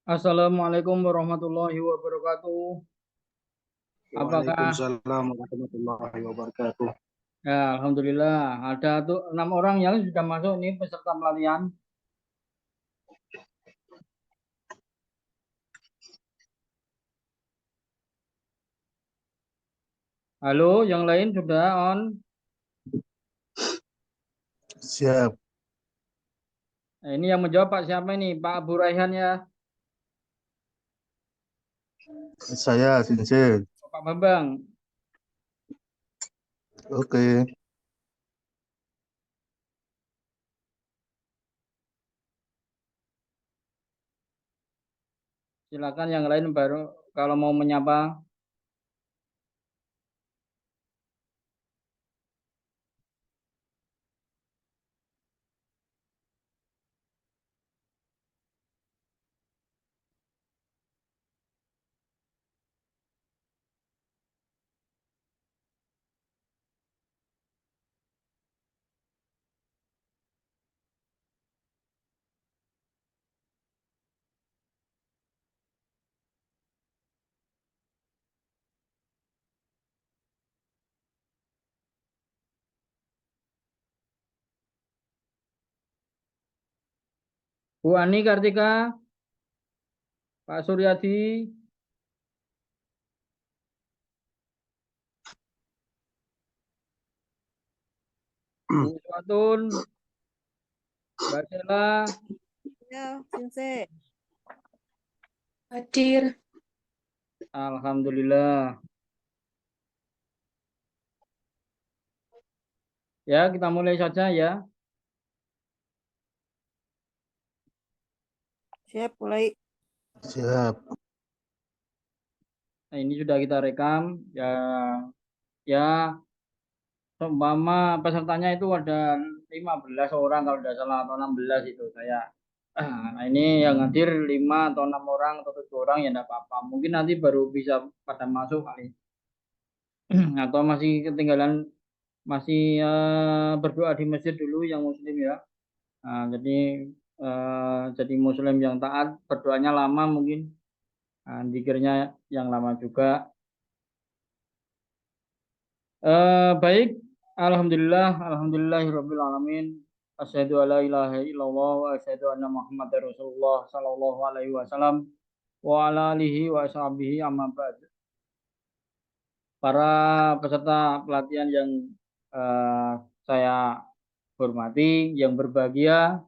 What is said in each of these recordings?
Assalamualaikum warahmatullahi wabarakatuh. Apakah Waalaikumsalam warahmatullahi wabarakatuh. ya Alhamdulillah ada tuh 6 orang yang sudah masuk nih peserta pelatihan. Halo, yang lain sudah on. Siap. Nah, ini yang menjawab Pak siapa ini? Pak Abu Raihan ya, Saya Sinse. Pak Bambang. Oke. Silakan yang lain baru kalau mau menyapa. Bu Ani Kartika, Pak Suryadi, Bu Suatun, Mbak Sela. Ya, Sensei. Hadir. Alhamdulillah. Ya, kita mulai saja ya. Siap, mulai. Siap. Nah, ini sudah kita rekam ya. Ya, seumpama pesertanya itu ada 15 orang kalau tidak salah atau 16 itu saya. Nah, ini yang hadir 5 atau 6 orang atau 7 orang ya enggak apa-apa. Mungkin nanti baru bisa pada masuk kali. Atau masih ketinggalan masih berdoa di masjid dulu yang muslim ya. Nah, jadi muslim yang taat berdoanya lama mungkin. Nah, zikirnya yang lama juga. Baik, alhamdulillah, alhamdulillahirabbil alamin. Asyhadu alla ilaha illallah wa asyhadu anna Muhammadar Rasulullah sallallahu alaihi wasallam wa ala alihi wa sahbihi amma ba'd. Para peserta pelatihan yang eh, saya hormati, yang berbahagia,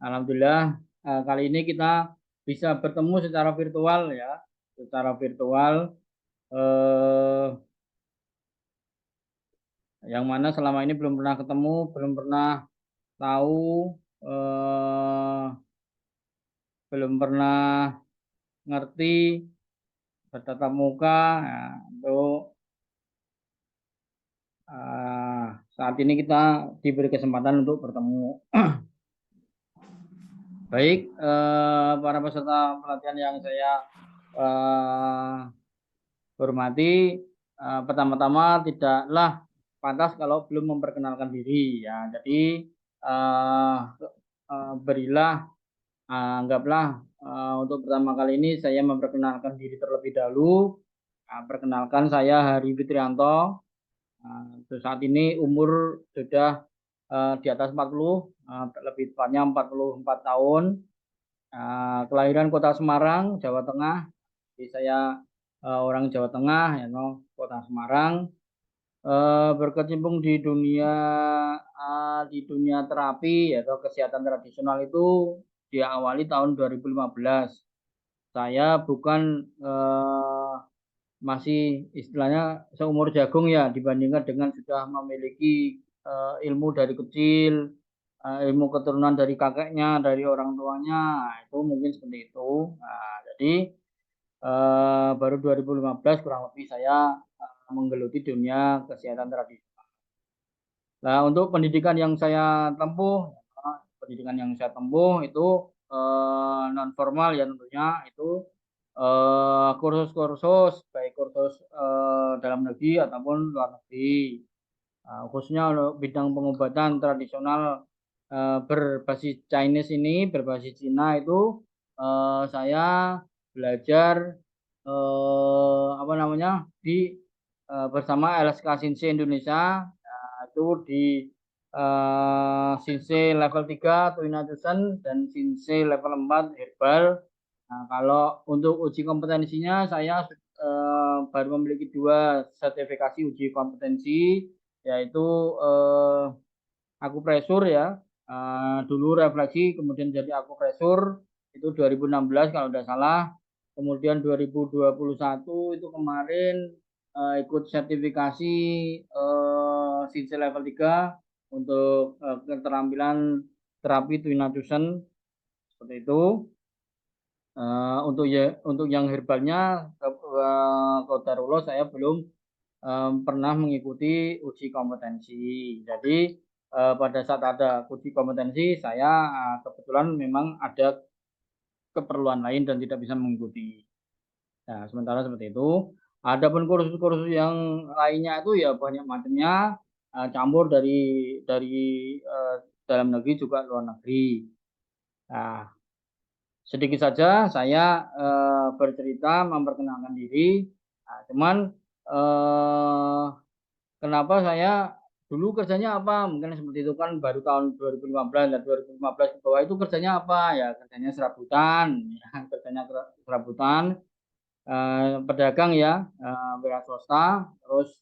alhamdulillah kali ini kita bisa bertemu secara virtual ya, secara virtual. Eh, yang mana selama ini belum pernah ketemu, belum pernah tahu, eh, belum pernah ngerti bertatap muka ya, untuk saat ini kita diberi kesempatan untuk bertemu. Baik, para peserta pelatihan yang saya hormati, pertama-tama tidaklah pantas kalau belum memperkenalkan diri ya. Jadi berilah anggaplah untuk pertama kali ini saya memperkenalkan diri terlebih dahulu. Perkenalkan saya Hari Fitrianto. Saat ini umur sudah di atas 40, lebih tepatnya 44 tahun. Kelahiran Kota Semarang, Jawa Tengah. Jadi saya orang Jawa Tengah, ya, Kota Semarang. Berkecimpung di dunia terapi atau kesehatan tradisional itu diawali tahun 2015. Saya bukan masih istilahnya seumur jagung ya dibandingkan dengan sudah memiliki ilmu dari kecil, ilmu keturunan dari kakeknya, dari orang tuanya, itu mungkin seperti itu. Nah, jadi baru 2015 kurang lebih saya menggeluti dunia kesehatan tradisional. Nah, untuk pendidikan yang saya tempuh, itu non formal ya tentunya itu kursus-kursus baik kursus dalam negeri ataupun luar negeri. Khususnya untuk bidang pengobatan tradisional berbasis Chinese ini, berbasis Cina itu saya belajar apa namanya bersama LSK Shinsei Indonesia, itu di Shinsei level 3 Tuinajusen dan Shinsei level 4 Herbal. Nah, kalau untuk uji kompetensinya saya baru memiliki 2 sertifikasi uji kompetensi, yaitu akupresur ya. Dulu refleksi kemudian jadi akupresur itu 2016 kalau tidak salah. Kemudian 2021 itu kemarin ikut sertifikasi Shinsei level 3 untuk keterampilan terapi Tuinajusen seperti itu. Untuk yang herbalnya Qadarullah saya belum pernah mengikuti uji kompetensi. Jadi pada saat ada uji kompetensi saya kebetulan memang ada keperluan lain dan tidak bisa mengikuti. Nah, sementara seperti itu. Adapun kursus-kursus yang lainnya itu ya banyak macamnya, campur dari dalam negeri juga luar negeri. Nah, sedikit saja saya bercerita memperkenalkan diri. Nah, cuman kenapa saya dulu kerjanya apa? Mungkin seperti itu kan baru tahun 2015 dan 2015 ke bawah itu kerjanya apa? Ya kerjanya serabutan, ya, kerjanya serabutan, pedagang ya, wira swasta. Terus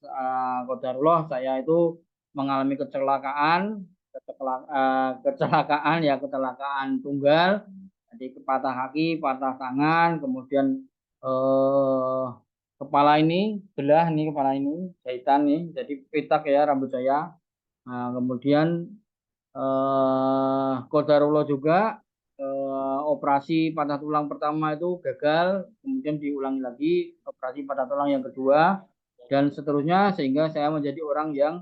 qadarullah saya itu mengalami kecelakaan tunggal. Jadi patah kaki, patah tangan, kemudian kepala ini belah nih, kepala ini jahitan nih, jadi pitak ya rambut saya. Nah, kemudian qadarullah juga operasi patah tulang pertama itu gagal, kemudian diulangi lagi operasi patah tulang yang kedua dan seterusnya sehingga saya menjadi orang yang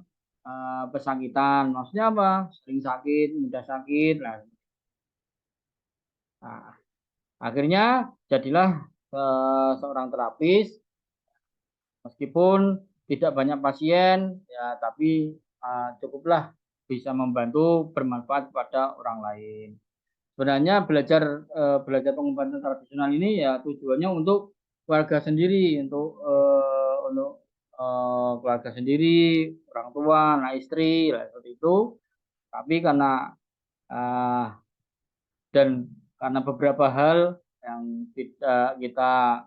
pesakitan. Maksudnya apa? Sering sakit, mudah sakit. Nah, akhirnya jadilah seorang terapis, meskipun tidak banyak pasien, ya tapi cukuplah bisa membantu bermanfaat kepada orang lain. Sebenarnya belajar pengobatan tradisional ini ya tujuannya untuk keluarga sendiri, untuk keluarga sendiri, orang tua, anak istri, seperti itu. Tapi karena dan karena beberapa hal yang kita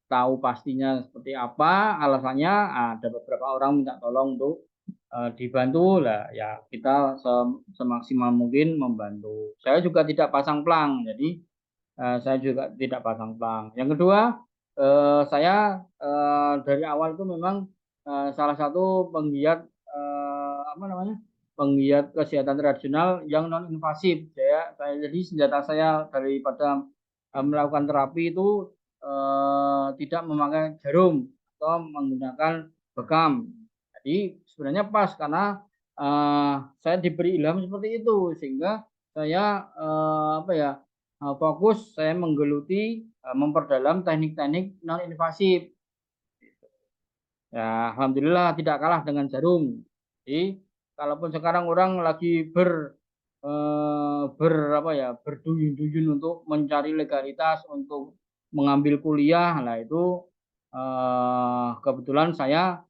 tahu pastinya seperti apa alasannya, ada beberapa orang minta tolong untuk dibantu lah, ya kita semaksimal mungkin membantu. Saya juga tidak pasang plang, jadi saya juga tidak pasang plang. Yang kedua, saya dari awal itu memang salah satu penggiat apa namanya, penggiat kesehatan tradisional yang non invasif. Jadi senjata saya daripada melakukan terapi itu tidak memakai jarum atau menggunakan bekam. Jadi sebenarnya pas karena saya diberi ilham seperti itu sehingga saya apa ya, fokus saya menggeluti memperdalam teknik-teknik non invasif. Ya, alhamdulillah tidak kalah dengan jarum. Jadi kalaupun sekarang orang lagi apa ya, berduyun-duyun untuk mencari legalitas untuk mengambil kuliah, lah itu kebetulan saya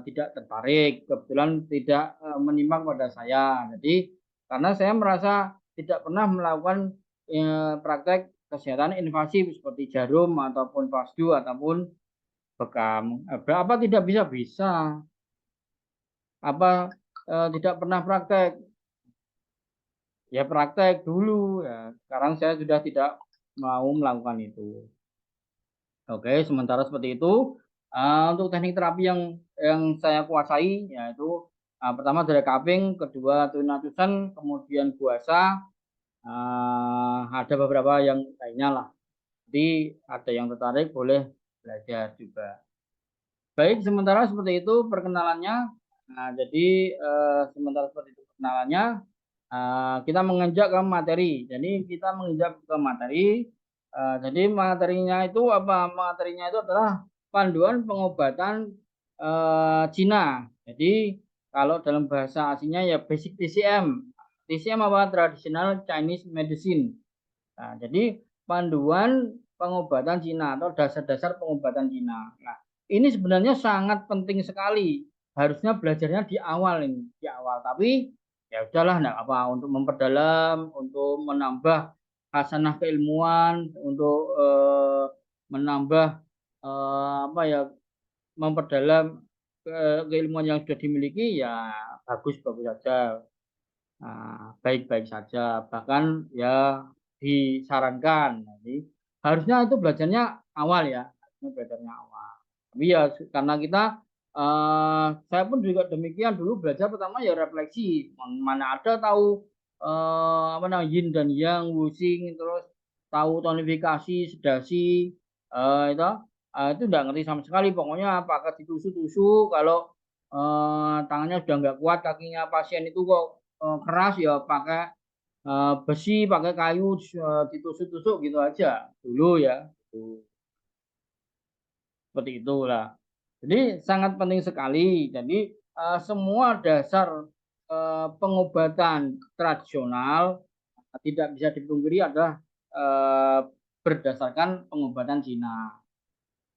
tidak tertarik, kebetulan tidak menyimak pada saya. Jadi karena saya merasa tidak pernah melakukan praktek kesehatan invasif seperti jarum ataupun pasdu ataupun bekam. Apa tidak bisa? Bisa. Apa tidak pernah praktek? Ya praktek dulu ya. Sekarang saya sudah tidak mau melakukan itu. Oke, sementara seperti itu. Untuk teknik terapi yang saya kuasai yaitu pertama dari cupping, kedua Tuinajusen, kemudian guasa. Ada beberapa yang lainnya lah. Jadi ada yang tertarik boleh belajar juga. Baik, sementara seperti itu perkenalannya. Jadi sementara seperti itu perkenalannya, kita menginjak ke materi. Jadi kita menginjak ke materi. Jadi materinya itu apa? Materinya itu adalah panduan pengobatan Cina. Jadi kalau dalam bahasa aslinya ya basic TCM. TCM apa? Traditional Chinese Medicine. Nah, jadi panduan pengobatan Cina atau dasar-dasar pengobatan Cina. Nah, ini sebenarnya sangat penting sekali. Harusnya belajarnya di awal ini, di awal. Tapi ya udahlah, enggak apa untuk memperdalam, untuk menambah hasanah keilmuan, untuk menambah apa ya, memperdalam keilmuan yang sudah dimiliki ya bagus-bagus saja. Nah, baik-baik saja, bahkan ya disarankan. Jadi harusnya itu belajarnya awal ya, harusnya belajarnya awal. Tapi ya karena kita saya pun juga demikian dulu belajar pertama ya refleksi. Mana ada tahu apa namanya yin dan yang, wusing, terus tahu tonifikasi, sedasi itu enggak ngerti sama sekali. Pokoknya pakai ditusuk-tusuk kalau tangannya sudah nggak kuat, kakinya pasien itu kok keras ya pakai besi, pakai kayu ditusuk-tusuk gitu aja dulu ya. Seperti itulah. Jadi sangat penting sekali. Jadi semua dasar pengobatan tradisional tidak bisa dipungkiri adalah berdasarkan pengobatan Cina.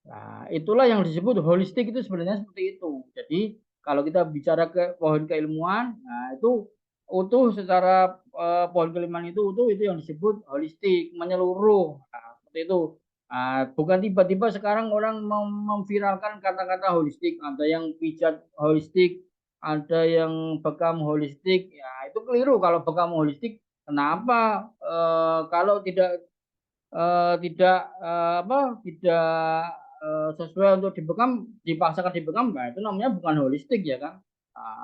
Nah, itulah yang disebut holistik itu sebenarnya seperti itu. Jadi kalau kita bicara ke pohon keilmuan, nah itu utuh secara pohon keilmuan itu utuh itu yang disebut holistik, menyeluruh. Nah, seperti itu. Bukan tiba-tiba sekarang orang memviralkan kata-kata holistik, ada yang pijat holistik, ada yang bekam holistik. Ya, itu keliru kalau bekam holistik. Kenapa kalau tidak sesuai untuk dibekam, dipaksakan dibekam, nah itu namanya bukan holistik ya kan.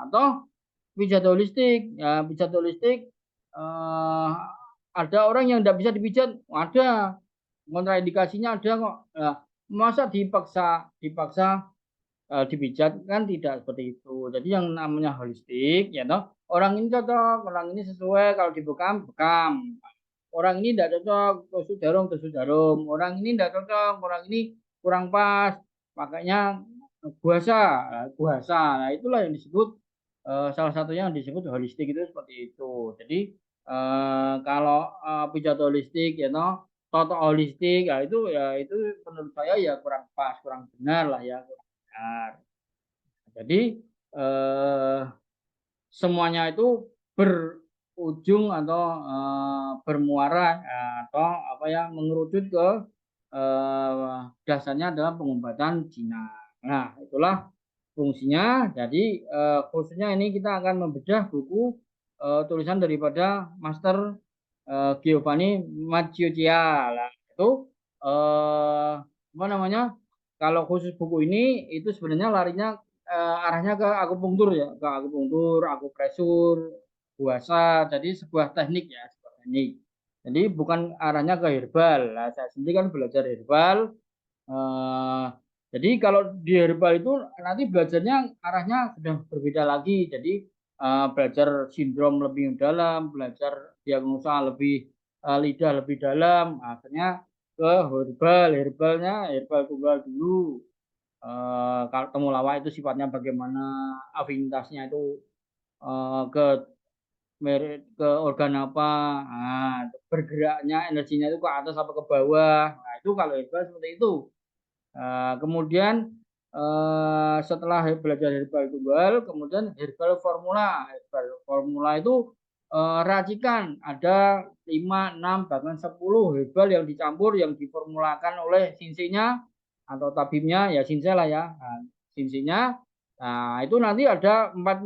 Atau pijat holistik, ya pijat holistik eh, ada orang yang tidak bisa dipijat, ada kontraindikasinya ada kok. Nah, masa dipaksa dipaksa dipijat kan tidak seperti itu. Jadi yang namanya holistik ya toh, orang ini cocok, orang ini sesuai kalau dibekam, bekam. Orang ini tidak cocok, tusuk jarum. Orang ini tidak cocok, orang ini kurang pas, makanya puasa, puasa. Nah, itulah yang disebut salah satunya yang disebut holistik itu seperti itu. Jadi kalau pijat holistik ya no, toto holistik ya itu menurut saya ya kurang pas, kurang benar lah ya, kurang benar. Jadi eh, semuanya itu berujung atau bermuara atau apa ya mengerucut ke dasarnya adalah pengobatan Cina. Nah, itulah fungsinya. Jadi khususnya ini kita akan membedah buku tulisan daripada Master Giovanni Macchioccia. Nah, itu apa namanya? Kalau khusus buku ini itu sebenarnya larinya arahnya ke akupunktur ya, ke akupunktur, akupresur, puasa. Jadi sebuah teknik ya, sebuah teknik. Jadi bukan arahnya ke herbal. Nah, saya sendiri kan belajar herbal. Eh, jadi kalau di herbal itu nanti belajarnya arahnya sudah berbeda lagi. Jadi belajar sindrom lebih dalam, belajar diagnosa lebih lidah lebih dalam. Akhirnya ke herbal, herbal tunggal dulu. Kalau temulawak itu sifatnya bagaimana, afinitasnya itu ke ke organ apa, bergeraknya energinya itu ke atas apa ke bawah. Nah, itu kalau herbal seperti itu. Kemudian setelah belajar herbal tunggal, kemudian herbal formula. Herbal formula itu racikan ada 5, 6, bahkan 10 herbal yang dicampur yang diformulakan oleh sinsinya atau tabibnya ya sinse lah ya. Nah, sinsinya. Nah, itu nanti ada empat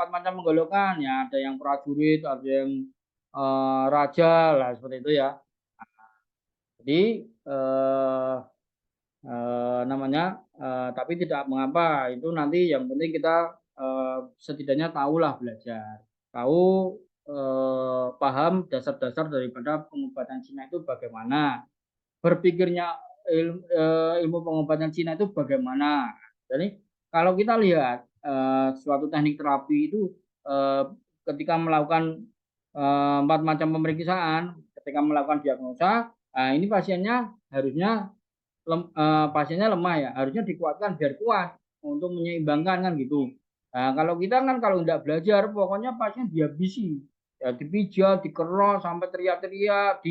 macam menggolokkan ya, ada yang prajurit, ada yang raja lah seperti itu ya. Jadi namanya tapi tidak mengapa itu nanti yang penting kita setidaknya tahulah belajar tahu paham dasar-dasar daripada pengobatan Cina itu bagaimana berpikirnya ilmu pengobatan Cina itu bagaimana. Jadi kalau kita lihat suatu teknik terapi itu ketika melakukan 4 macam pemeriksaan, ketika melakukan diagnosa, ini pasiennya harusnya pasiennya lemah ya, harusnya dikuatkan biar kuat untuk menyeimbangkan kan gitu. Nah, kalau kita kan kalau tidak belajar, pokoknya pasien dihabisi, ya dipijat, dikeros sampai teriak-teriak,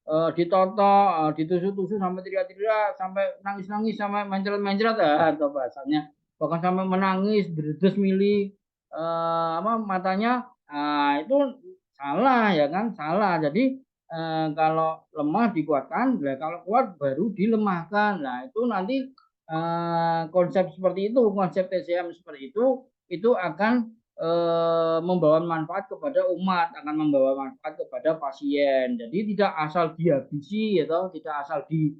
ditotok, ditusuk-tusuk sampai teriak-teriak, sampai nangis-nangis, sampai mencret-mencret, atau bahasanya bahkan sampai menangis, berdes mili matanya, itu salah ya kan, salah. Jadi kalau lemah dikuatkan, nah kalau kuat baru dilemahkan. Nah itu nanti konsep seperti itu, konsep TCM seperti itu akan membawa manfaat kepada umat, akan membawa manfaat kepada pasien. Jadi tidak asal dihabisi atau tidak asal di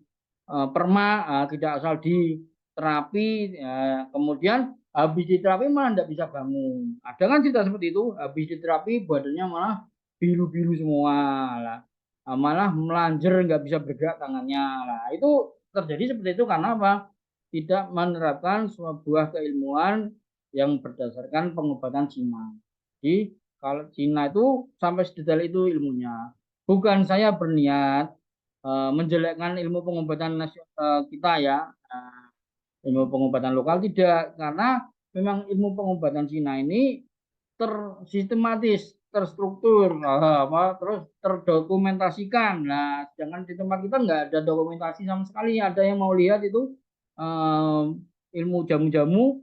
tidak asal di terapi, kemudian habis di terapi malah tidak bisa bangun. Ada kan cerita seperti itu, habis di terapi badannya malah biru-biru semua lah, malah melanjar nggak bisa bergerak tangannya. Nah itu terjadi seperti itu karena apa? Tidak menerapkan sebuah keilmuan yang berdasarkan pengobatan Cina. Jadi kalau Cina itu sampai sedetail itu ilmunya. Bukan saya berniat menjelekkan ilmu pengobatan kita ya, ilmu pengobatan lokal tidak, karena memang ilmu pengobatan Cina ini tersistematis, terstruktur, terus terdokumentasikan. Nah, sedangkan di tempat kita nggak ada dokumentasi sama sekali. Ada yang mau lihat itu ilmu jamu-jamu,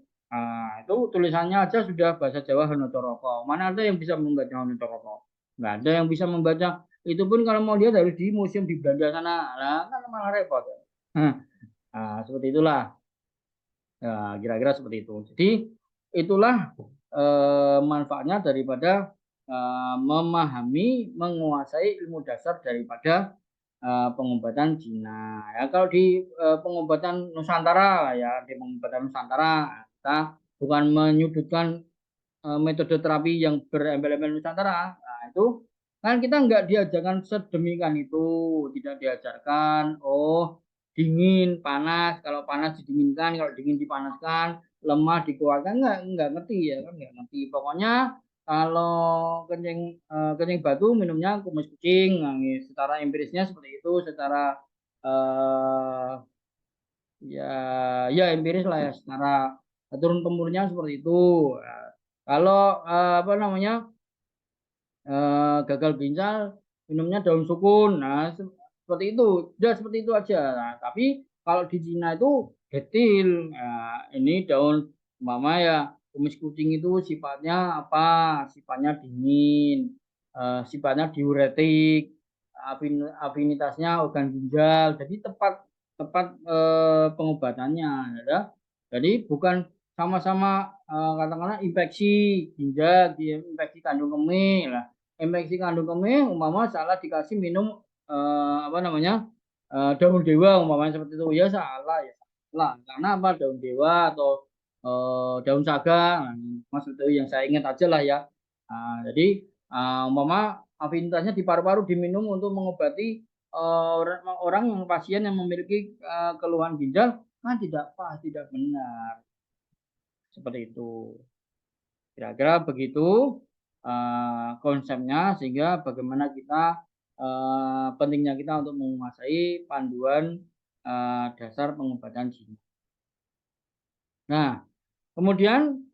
itu tulisannya aja sudah bahasa Jawa Hanotoroko. Mana ada yang bisa membaca Hanotoroko? Nggak ada yang bisa membaca. Itu pun kalau mau lihat harus di museum di Belanda sana. Nah, kan malah repot. Nah, seperti itulah. Ya, kira-kira seperti itu. Jadi itulah manfaatnya daripada memahami, menguasai ilmu dasar daripada pengobatan Cina. Ya, kalau di pengobatan Nusantara ya, di pengobatan Nusantara kita bukan menyudutkan metode terapi yang berembel-embel Nusantara. Nah, itu kan kita nggak diajarkan sedemikian itu, tidak diajarkan. Oh, dingin, panas, kalau panas didinginkan, kalau dingin dipanaskan, lemah dikuatkan, nggak ngerti ya kan, nggak ngerti. Pokoknya kalau kencing batu minumnya kumis kucing, nah, secara empirisnya seperti itu, secara eh, ya ya empiris lah ya, secara turun temurunnya seperti itu. Nah, kalau apa namanya gagal ginjal minumnya daun sukun. Nah, seperti itu. Sudah seperti itu aja. Nah, tapi kalau di Cina itu detail. Nah, ini daun mama ya, kumis kucing itu sifatnya apa? Sifatnya dingin, sifatnya diuretik, afinitasnya organ ginjal. Jadi tepat tepat pengobatannya, ya. Jadi bukan sama-sama katakanlah infeksi ginjal, infeksi kandung kemih lah. Infeksi kandung kemih umpama salah dikasih minum apa namanya daun dewa umpamanya seperti itu, ya salah, ya salah. Karena apa, daun dewa atau daun saga, nah, maksud itu yang saya ingat aja lah ya. Nah, jadi umpama afinitasnya di paru-paru diminum untuk mengobati orang yang pasien yang memiliki keluhan ginjal, kan tidak pas, tidak benar. Seperti itu. Kira-kira begitu konsepnya, sehingga bagaimana kita pentingnya kita untuk menguasai panduan dasar pengobatan jiwa. Nah, kemudian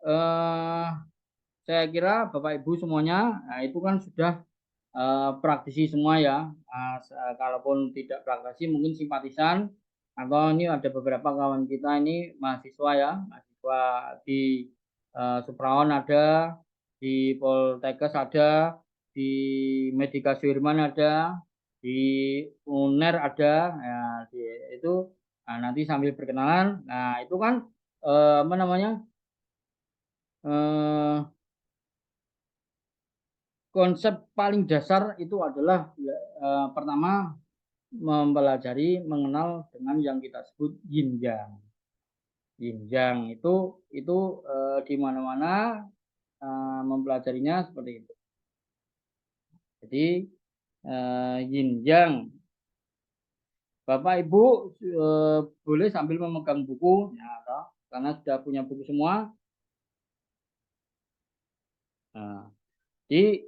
saya kira Bapak Ibu semuanya, nah itu kan sudah praktisi semua ya. Kalaupun tidak praktisi mungkin simpatisan, atau ini ada beberapa kawan kita ini mahasiswa ya, mahasiswa di Supraon ada, di Poltekkes ada, di Medika Sudirman ada, di UNER ada, ya, itu nanti sambil berkenalan. Nah itu kan apa namanya konsep paling dasar itu adalah pertama mempelajari, mengenal dengan yang kita sebut yin yang. Yin yang itu di mana-mana mempelajarinya seperti itu. Jadi yin yang, Bapak Ibu boleh sambil memegang buku ya, karena sudah punya buku semua. Nah, jadi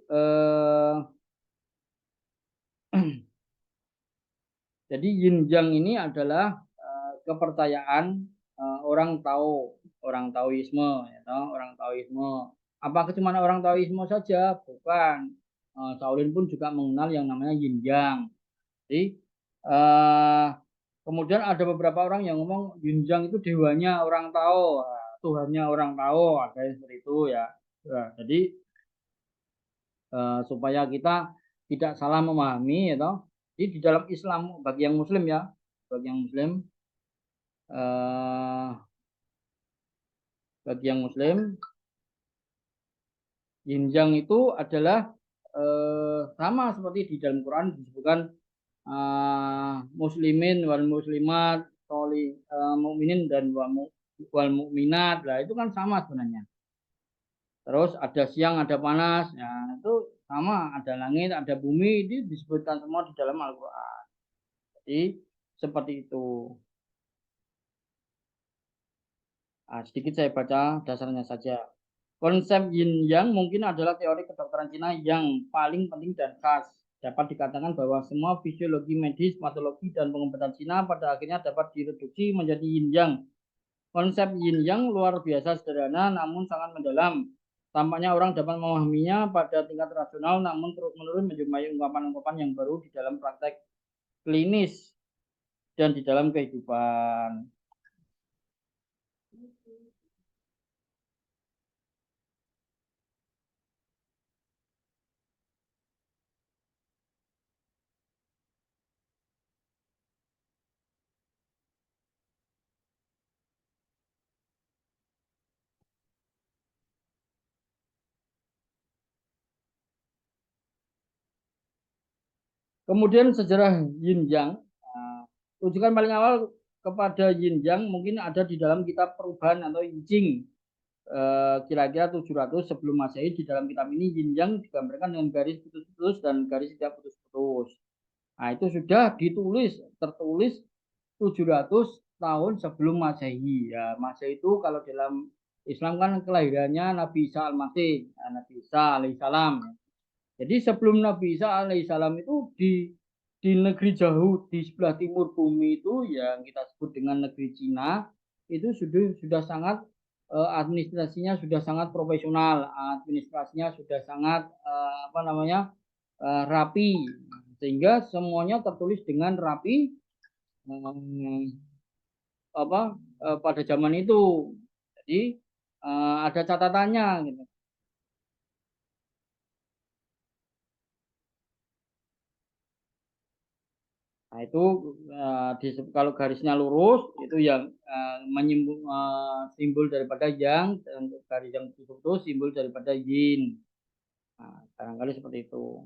jadi yin yang ini adalah kepercayaan orang Taoisme, ya, orang Taoisme. Apakah cuma orang Taoisme saja? Bukan. Shaolin pun juga mengenal yang namanya yin yang. Jadi eh, kemudian ada beberapa orang yang ngomong Yunjang itu dewanya orang Tao, Tuhannya orang Tao, ada yang seperti itu ya. Ya, jadi supaya kita tidak salah memahami, ya toh. Jadi di dalam Islam bagi yang Muslim ya, bagi yang Muslim, eh, bagi yang Muslim, Yin Yang itu adalah sama seperti di dalam Quran disebutkan muslimin wal muslimat, mukminin dan wal mukminat. Lah itu kan sama sebenarnya. Terus ada siang, ada panas, ya itu sama, ada langit, ada bumi, itu disebutkan semua di dalam Al-Quran. Jadi seperti itu. Sedikit saya baca dasarnya saja. Konsep yin yang mungkin adalah teori kedokteran Cina yang paling penting dan khas. Dapat dikatakan bahwa semua fisiologi medis, patologi, dan pengobatan Cina pada akhirnya dapat direduksi menjadi yin yang. Konsep yin yang luar biasa sederhana namun sangat mendalam. Tampaknya orang dapat memahaminya pada tingkat rasional namun terus-menerus menjumpai ungkapan-ungkapan yang baru di dalam praktek klinis dan di dalam kehidupan. Kemudian sejarah yin yang. Rujukan paling awal kepada yin yang mungkin ada di dalam kitab perubahan atau I Ching. Kira-kira 700 sebelum Masehi. Di dalam kitab ini yin yang digambarkan dengan garis putus-putus dan garis tidak putus-putus. Nah, itu sudah tertulis 700 tahun sebelum Masehi. Ya, Masehi itu kalau dalam Islam kan kelahirannya Nabi Isa Al-Masih, Nabi Isa alaihissalam. Jadi sebelum Nabi Isa alaihissalam itu di negeri jauh di sebelah timur bumi itu yang kita sebut dengan negeri Cina itu sudah sangat administrasinya sudah sangat profesional, administrasinya sudah sangat apa namanya rapi, sehingga semuanya tertulis dengan rapi apa pada zaman itu. Jadi ada catatannya gitu. Nah, itu kalau garisnya lurus itu yang simbol daripada yang, dan garis yang tutup itu simbol daripada yin. Nah, barangkali seperti itu.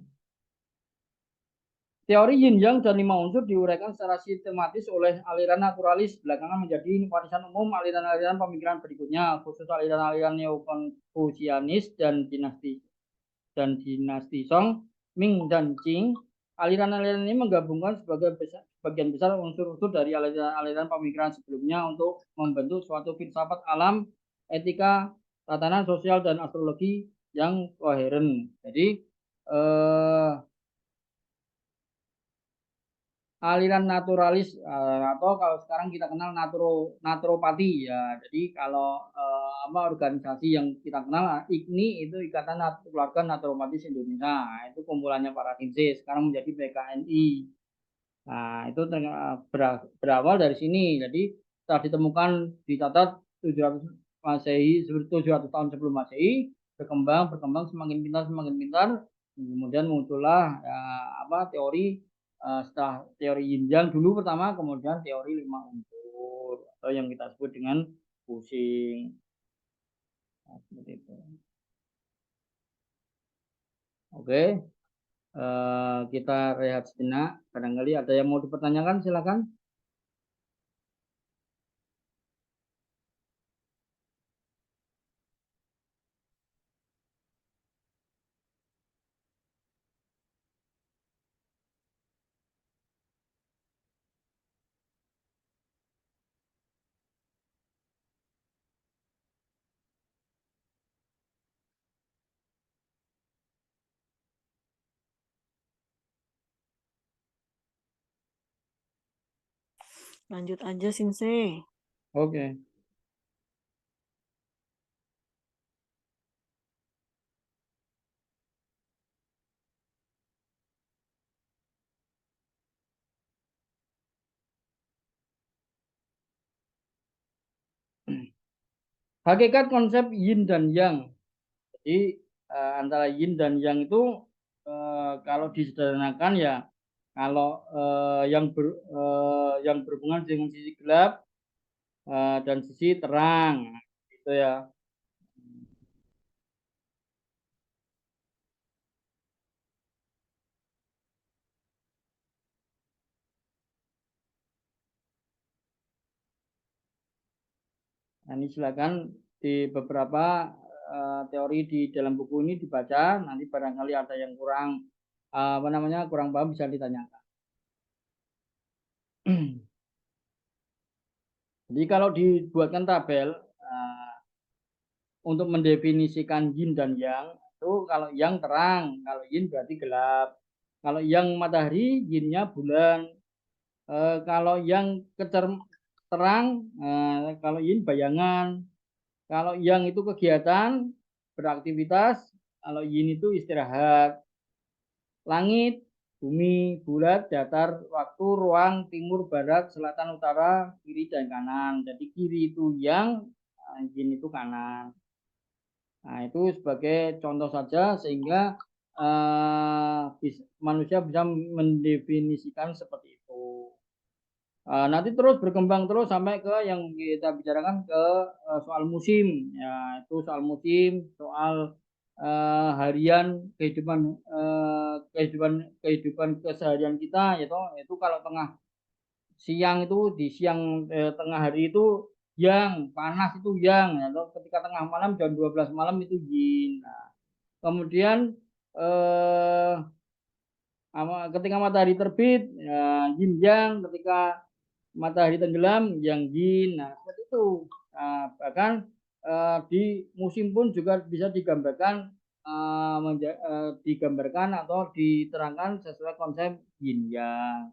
Teori yin yang dan 5 unsur diuraikan secara sistematis oleh aliran naturalis, belakangan menjadi warisan umum aliran-aliran pemikiran berikutnya, khusus aliran-aliran neo-konfusianis dan dinasti Song, Ming, dan Qing. Aliran-aliran ini menggabungkan sebagian besar unsur-unsur dari aliran-aliran pemikiran sebelumnya untuk membentuk suatu filsafat alam, etika, tatanan sosial, dan astrologi yang koheren. Jadi aliran naturalis atau kalau sekarang kita kenal naturopati ya. Jadi kalau apa organisasi yang kita kenal IKNI itu Ikatan Keluarga Naturopatis Indonesia. Nah, itu kumpulannya para kinse sekarang menjadi PKNI. Nah, itu berawal dari sini. Jadi setelah ditemukan dicatat 700 Masehi, 700 tahun sebelum Masehi, berkembang semakin pintar, kemudian muncullah ya, apa teori setelah teori yin yang dulu pertama, kemudian teori 5 unsur atau yang kita sebut dengan pusing. Nah, seperti itu. Oke, kita rehat sejenak. Barangkali ada yang mau dipertanyakan, silakan. Lanjut aja, Sensei. Oke. Hakikat konsep yin dan yang. Jadi antara yin dan yang itu kalau disederhanakan ya kalau yang berhubungan dengan sisi gelap dan sisi terang gitu ya. Nah, ini silakan di beberapa teori di dalam buku ini dibaca, nanti barangkali ada yang kurang kurang paham bisa ditanyakan. Jadi kalau dibuatkan tabel untuk mendefinisikan yin dan yang itu kalau yang terang, kalau yin berarti gelap. Kalau yang matahari, yinnya bulan. Kalau yang terang, kalau yin bayangan. Kalau yang itu kegiatan, beraktivitas. Kalau yin itu istirahat. Langit, bumi, bulat, datar, waktu, ruang, timur, barat, selatan, utara, kiri, dan kanan. Jadi kiri itu yang, yin itu kanan. Nah, itu sebagai contoh saja sehingga manusia bisa mendefinisikan seperti itu. Nanti terus berkembang terus sampai ke yang kita bicarakan ke soal musim, ya itu soal musim, soal harian kehidupan keseharian kita, itu kalau tengah siang itu di siang tengah hari itu yang panas itu yang, atau ketika tengah malam jam 12 malam itu yin. Nah, kemudian eh, ketika matahari terbit ya, yin yang, ketika matahari tenggelam yang yin. Nah, seperti itu. Nah, bahkan di musim pun juga bisa digambarkan digambarkan atau diterangkan sesuai konsep yin yang.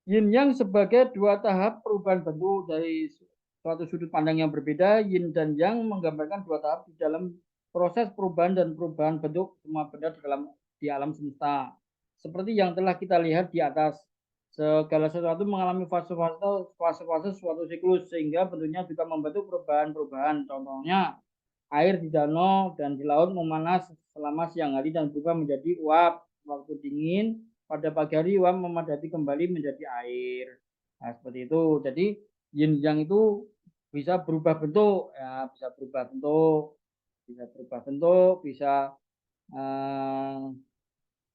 Yin yang sebagai dua tahap perubahan bentuk dari suatu sudut pandang yang berbeda, yin dan yang menggambarkan dua tahap di dalam proses perubahan dan perubahan bentuk semua benda di alam semesta. Seperti yang telah kita lihat di atas, segala sesuatu mengalami fase-fase suatu siklus sehingga bentuknya juga membentuk perubahan-perubahan. Contohnya air di danau dan di laut memanas selama siang hari dan berubah menjadi uap. Waktu dingin pada pagi hari uap memadati kembali menjadi air. Nah, seperti itu. Jadi yin yang itu bisa berubah bentuk, ya, bisa berubah bentuk, bisa eh,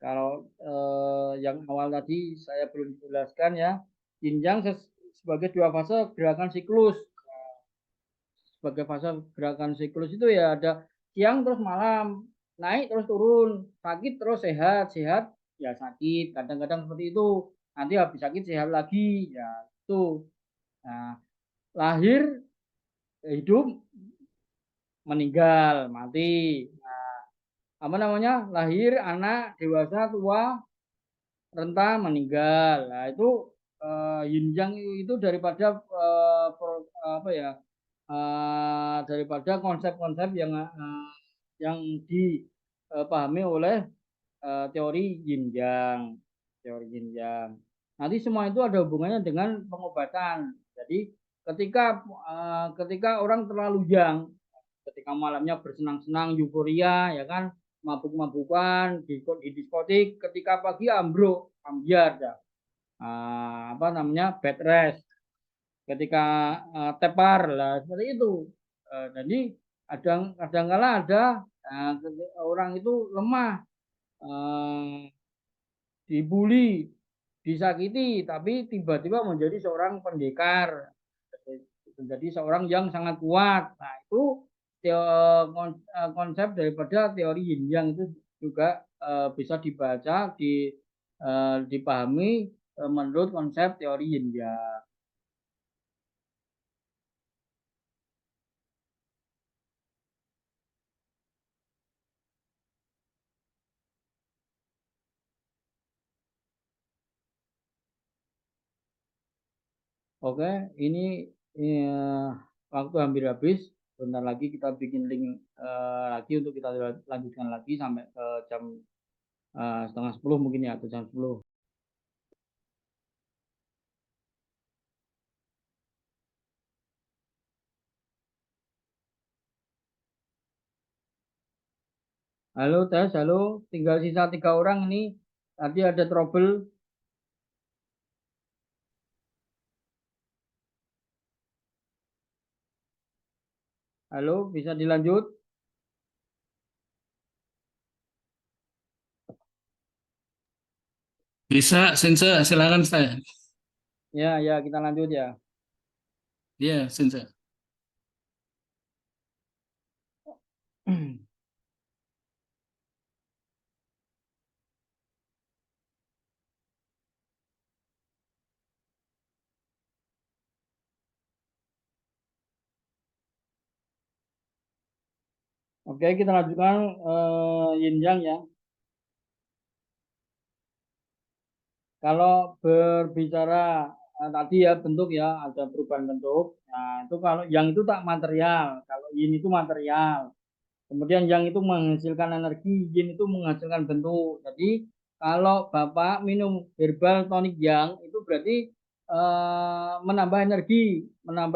kalau yang awal tadi saya belum jelaskan ya, yin yang sebagai dua fase gerakan siklus. Sebagai fase gerakan siklus itu ya ada siang terus malam, naik terus turun, sakit terus sehat, sehat ya sakit, kadang-kadang seperti itu. Nanti habis sakit sehat lagi, ya itu. Nah, lahir, hidup, meninggal, mati. Nah, apa namanya? Lahir, anak, dewasa, tua, renta, meninggal. Nah, itu yin yang itu daripada apa ya? Daripada konsep-konsep yang dipahami oleh teori yin yang, Nanti semua itu ada hubungannya dengan pengobatan. Jadi ketika orang terlalu yang, ketika malamnya bersenang-senang, euforia, ya kan, mabuk-mabukan di diskotik, ketika pagi ambruk, ambiar, ya. Apa namanya, bed rest, ketika tepar lah seperti itu. Jadi kadang-kala ada orang itu lemah, dibully, disakiti, tapi tiba-tiba menjadi seorang pendekar, menjadi seorang yang sangat kuat. Nah, itu konsep daripada teori yin yang itu juga bisa dibaca, dipahami menurut konsep teori yin yang. Oke, ini Waktu hampir habis. Bentar lagi kita bikin link lagi untuk kita lanjutkan lagi sampai ke jam setengah 10 mungkin ya, atau jam 10. Halo tes, halo. Tinggal sisa 3 orang ini. Tadi ada trouble. Halo, bisa dilanjut? Bisa, Sense, silakan saya. Ya, ya, kita lanjut ya. Iya, Sense. Oke, kita lanjutkan yin yang ya. Kalau berbicara tadi ya bentuk ya, ada perubahan bentuk. Nah, itu kalau yang itu tak material, kalau yin itu material. Kemudian yang itu menghasilkan energi, yin itu menghasilkan bentuk. Jadi kalau Bapak minum herbal tonic yang itu berarti menambah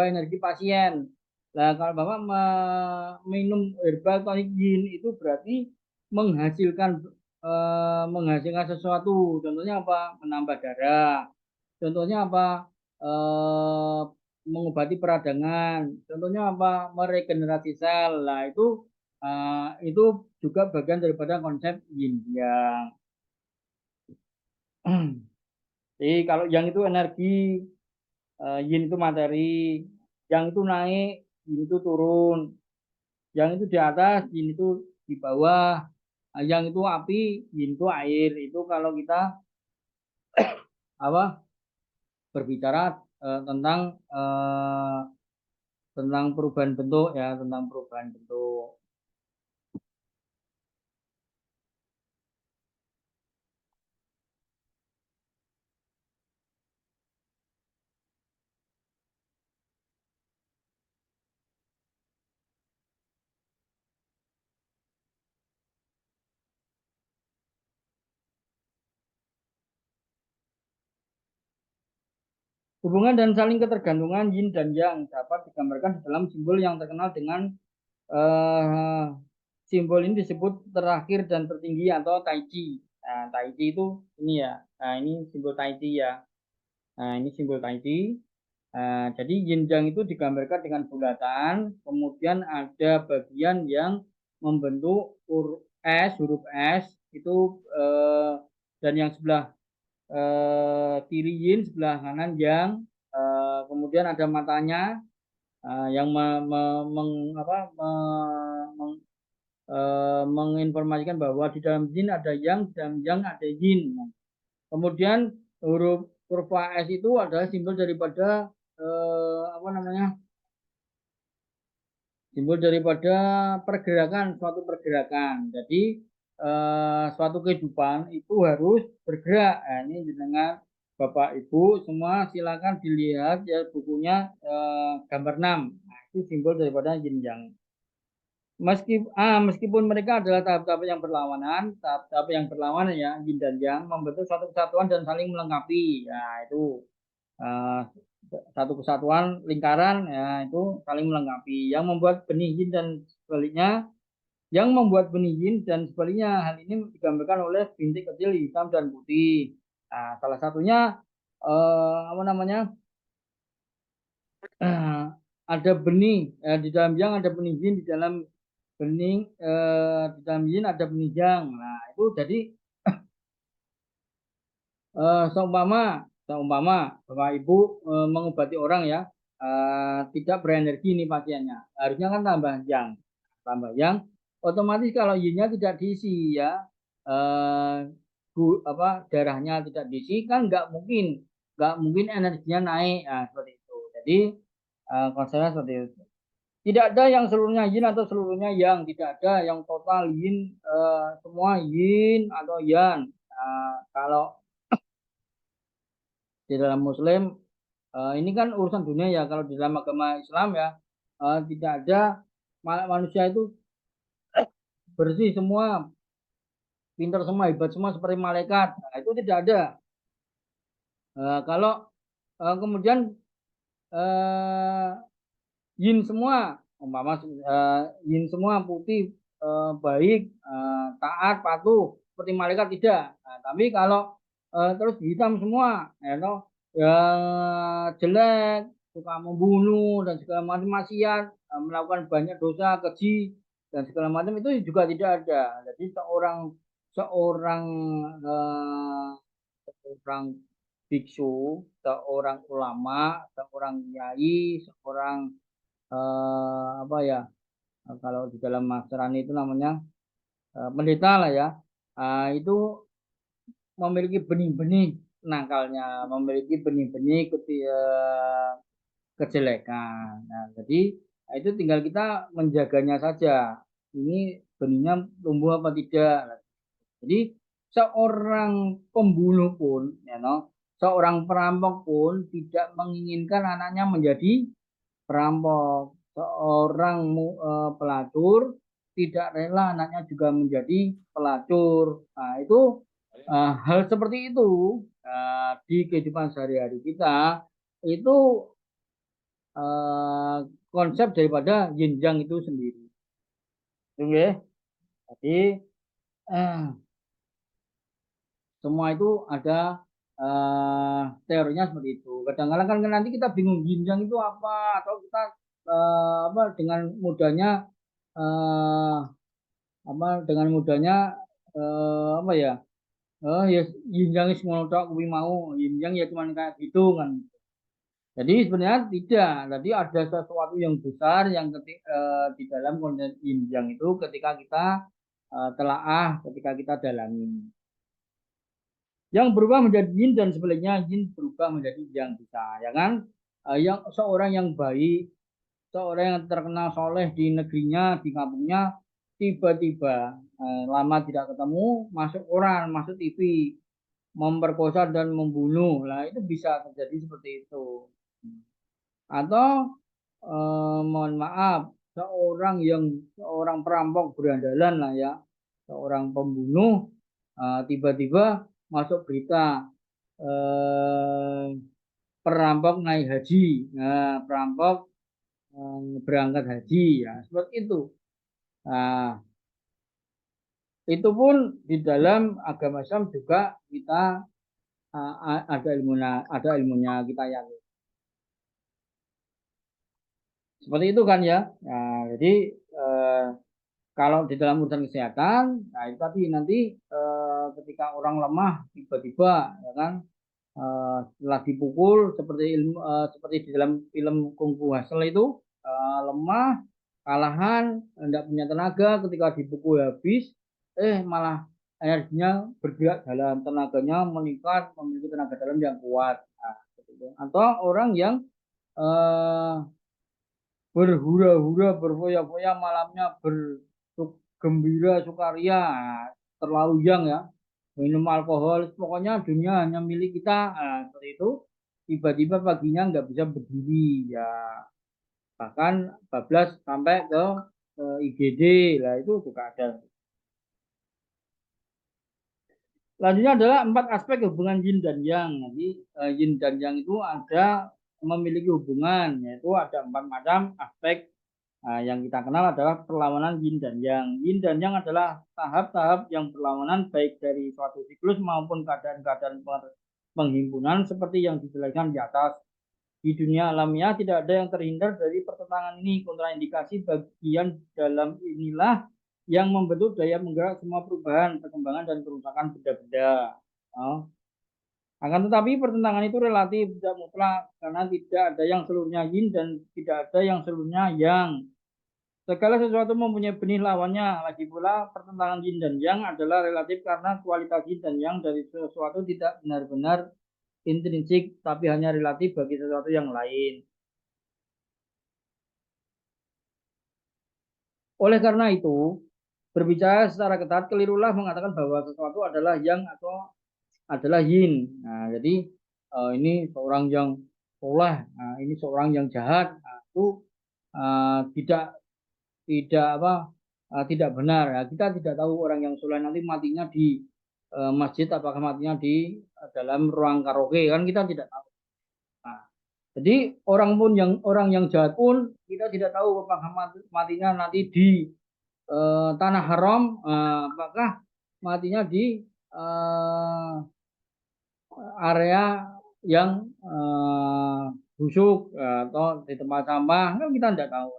energi pasien. Nah, kalau Bapak minum herbal tonic yin itu berarti menghasilkan menghasilkan sesuatu. Contohnya apa? Menambah darah. Contohnya apa? Eh, Mengobati peradangan. Contohnya apa? Meregenerasi sel. Nah, itu juga bagian daripada konsep yin yang. Jadi kalau yang itu energi, yin itu materi, yang itu naik, yin itu turun, yang itu di atas, yin itu di bawah, yang itu api, yin itu air. Itu kalau kita apa berbicara tentang perubahan bentuk ya, tentang perubahan bentuk. Hubungan dan saling ketergantungan yin dan yang dapat digambarkan di dalam simbol yang terkenal dengan eh, simbol ini disebut terakhir dan tertinggi atau Tai Chi. Nah, Tai Chi itu ini ya. Nah, ini simbol Tai Chi ya. Nah, ini simbol Tai Chi. Jadi yin yang itu digambarkan dengan bulatan, kemudian ada bagian yang membentuk huruf S itu dan yang sebelah kiri yin, sebelah kanan yang, kemudian ada matanya yang menginformasikan bahwa di dalam yin ada yang, di dalam yang ada yin. Nah, kemudian huruf kurva S itu adalah simbol daripada apa namanya? Simbol daripada pergerakan, suatu pergerakan. Jadi suatu kehidupan itu harus bergerak. Nah, ini dengan Bapak Ibu semua silakan dilihat ya bukunya gambar 6. Nah, itu simbol daripada yin yang. Meskipun mereka adalah tahap-tahap yang berlawanan, tahap-tahap yang berlawanan ya, yin dan yang membentuk suatu kesatuan dan saling melengkapi. Ya, itu eh, satu kesatuan lingkaran ya itu saling melengkapi. Yang membuat benih yin dan sebaliknya, yang membuat benih yin dan sebaliknya hal ini digambarkan oleh bintik kecil hitam dan putih. Nah, salah satunya apa namanya? Ada benih di dalam yang ada benih yin, di dalam benih di dalam yin ada benih yang. Nah, itu jadi seumpama Bapak Ibu mengobati orang ya, tidak berenergi nih pasiennya, harusnya kan tambah yang, otomatis kalau yin-nya tidak diisi ya, eh, darahnya tidak diisi kan nggak mungkin energinya naik, nah, seperti itu. Jadi konsepnya seperti itu. Tidak ada yang seluruhnya yin atau seluruhnya yang, tidak ada yang total yin, semua yin atau yang. Kalau di dalam Muslim Ini kan urusan dunia ya. Kalau di dalam agama Islam ya, tidak ada manusia itu bersih semua, pintar semua, hebat semua seperti malaikat. Nah, itu tidak ada. Kalau kemudian eh, yin semua, umpama yin semua putih, baik, taat, patuh seperti malaikat tidak. Nah, tapi kalau terus hitam semua, ya, toh, ya jelek, suka membunuh dan segala macam maksiat, melakukan banyak dosa, keji dan segala macam itu juga tidak ada. Jadi seorang seorang eh, seorang biksu, seorang ulama, seorang kiai, seorang apa ya, kalau di dalam masyarakat itu namanya pendeta lah ya. Itu memiliki benih-benih nakalnya, memiliki benih-benih kejelekan. Nah, jadi itu tinggal kita menjaganya saja. Ini benihnya tumbuh apa tidak. Jadi seorang pembunuh pun, ya no, seorang perampok pun tidak menginginkan anaknya menjadi perampok. Seorang pelacur tidak rela anaknya juga menjadi pelacur. Nah, itu hal seperti itu di kehidupan sehari-hari kita itu konsep daripada yin yang itu sendiri. Oke, jadi eh, semua itu ada teorinya seperti itu. Kadang-kadang kan nanti kita bingung yin yang itu apa, atau kita apa dengan mudahnya eh, apa dengan mudahnya apa ya, ya yin yang semua tok kuwi mau yin yang ya cuma kayak gitu kan. Jadi sebenarnya tidak. Jadi ada sesuatu yang besar yang di dalam konsep yin yang itu ketika kita telaah, ketika kita dalami. Yang berubah menjadi yin dan sebaliknya yin berubah menjadi yang bisa, ya kan? Yang seorang yang baik, seorang yang terkenal soleh di negerinya, di kampungnya, tiba-tiba lama tidak ketemu, masuk koran, masuk TV, memperkosa dan membunuh. Lah itu bisa terjadi seperti itu. Atau mohon maaf, seorang perampok berandalan lah ya, seorang pembunuh tiba-tiba masuk berita perampok naik haji, nah, perampok berangkat haji, ya seperti itu. Nah, itu pun di dalam agama Islam juga kita ada ilmunya kita yakin. Seperti itu kan ya. Nah, jadi kalau di dalam urusan kesehatan, nah itu tadi nanti ketika orang lemah tiba-tiba, ya kan, setelah dipukul seperti di dalam film Kung Fu Hustle itu lemah, kalahan, tidak punya tenaga, ketika dipukul habis, malah energinya bergerak dalam, tenaganya meningkat, memiliki tenaga dalam yang kuat. Nah, atau orang yang eh, berhura-hura, berfoya-foya malamnya bergembira, sukaria, nah, terlalu yang ya, minum alkohol, pokoknya dunia hanya milik kita, nah, seperti itu. Tiba-tiba paginya nggak bisa berdiri, ya bahkan bablas sampai ke IGD, lah itu juga ada. Selanjutnya adalah 4 aspek hubungan yin dan yang. Jadi yin dan yang itu ada memiliki hubungan, yaitu ada 4 macam aspek. Yang kita kenal adalah perlawanan yin dan yang. Yin dan yang adalah tahap-tahap yang berlawanan baik dari suatu siklus maupun keadaan-keadaan penghimpunan seperti yang dijelaskan di atas. Di dunia alamiah tidak ada yang terhindar dari pertentangan ini. Kontraindikasi bagian dalam inilah yang membentuk daya menggerak semua perubahan, perkembangan, dan kerusakan benda-benda. Oh. Akan tetapi pertentangan itu relatif, tidak mutlak, karena tidak ada yang seluruhnya yin dan tidak ada yang seluruhnya yang. Segala sesuatu mempunyai benih lawannya. Lagi pula pertentangan yin dan yang adalah relatif karena kualitas yin dan yang dari sesuatu tidak benar-benar intrinsik, tapi hanya relatif bagi sesuatu yang lain. Oleh karena itu, berbicara secara ketat, kelirulah mengatakan bahwa sesuatu adalah yang atau adalah yin. Nah, jadi ini seorang yang soleh, nah, ini seorang yang jahat, nah, itu tidak apa tidak benar. Ya. Kita tidak tahu orang yang soleh nanti matinya di masjid, apakah matinya di dalam ruang karaoke, kan kita tidak tahu. Nah, jadi orang yang jahat pun kita tidak tahu apakah matinya nanti di tanah haram, apakah matinya di area yang busuk atau di tempat sampah, kan kita tidak tahu.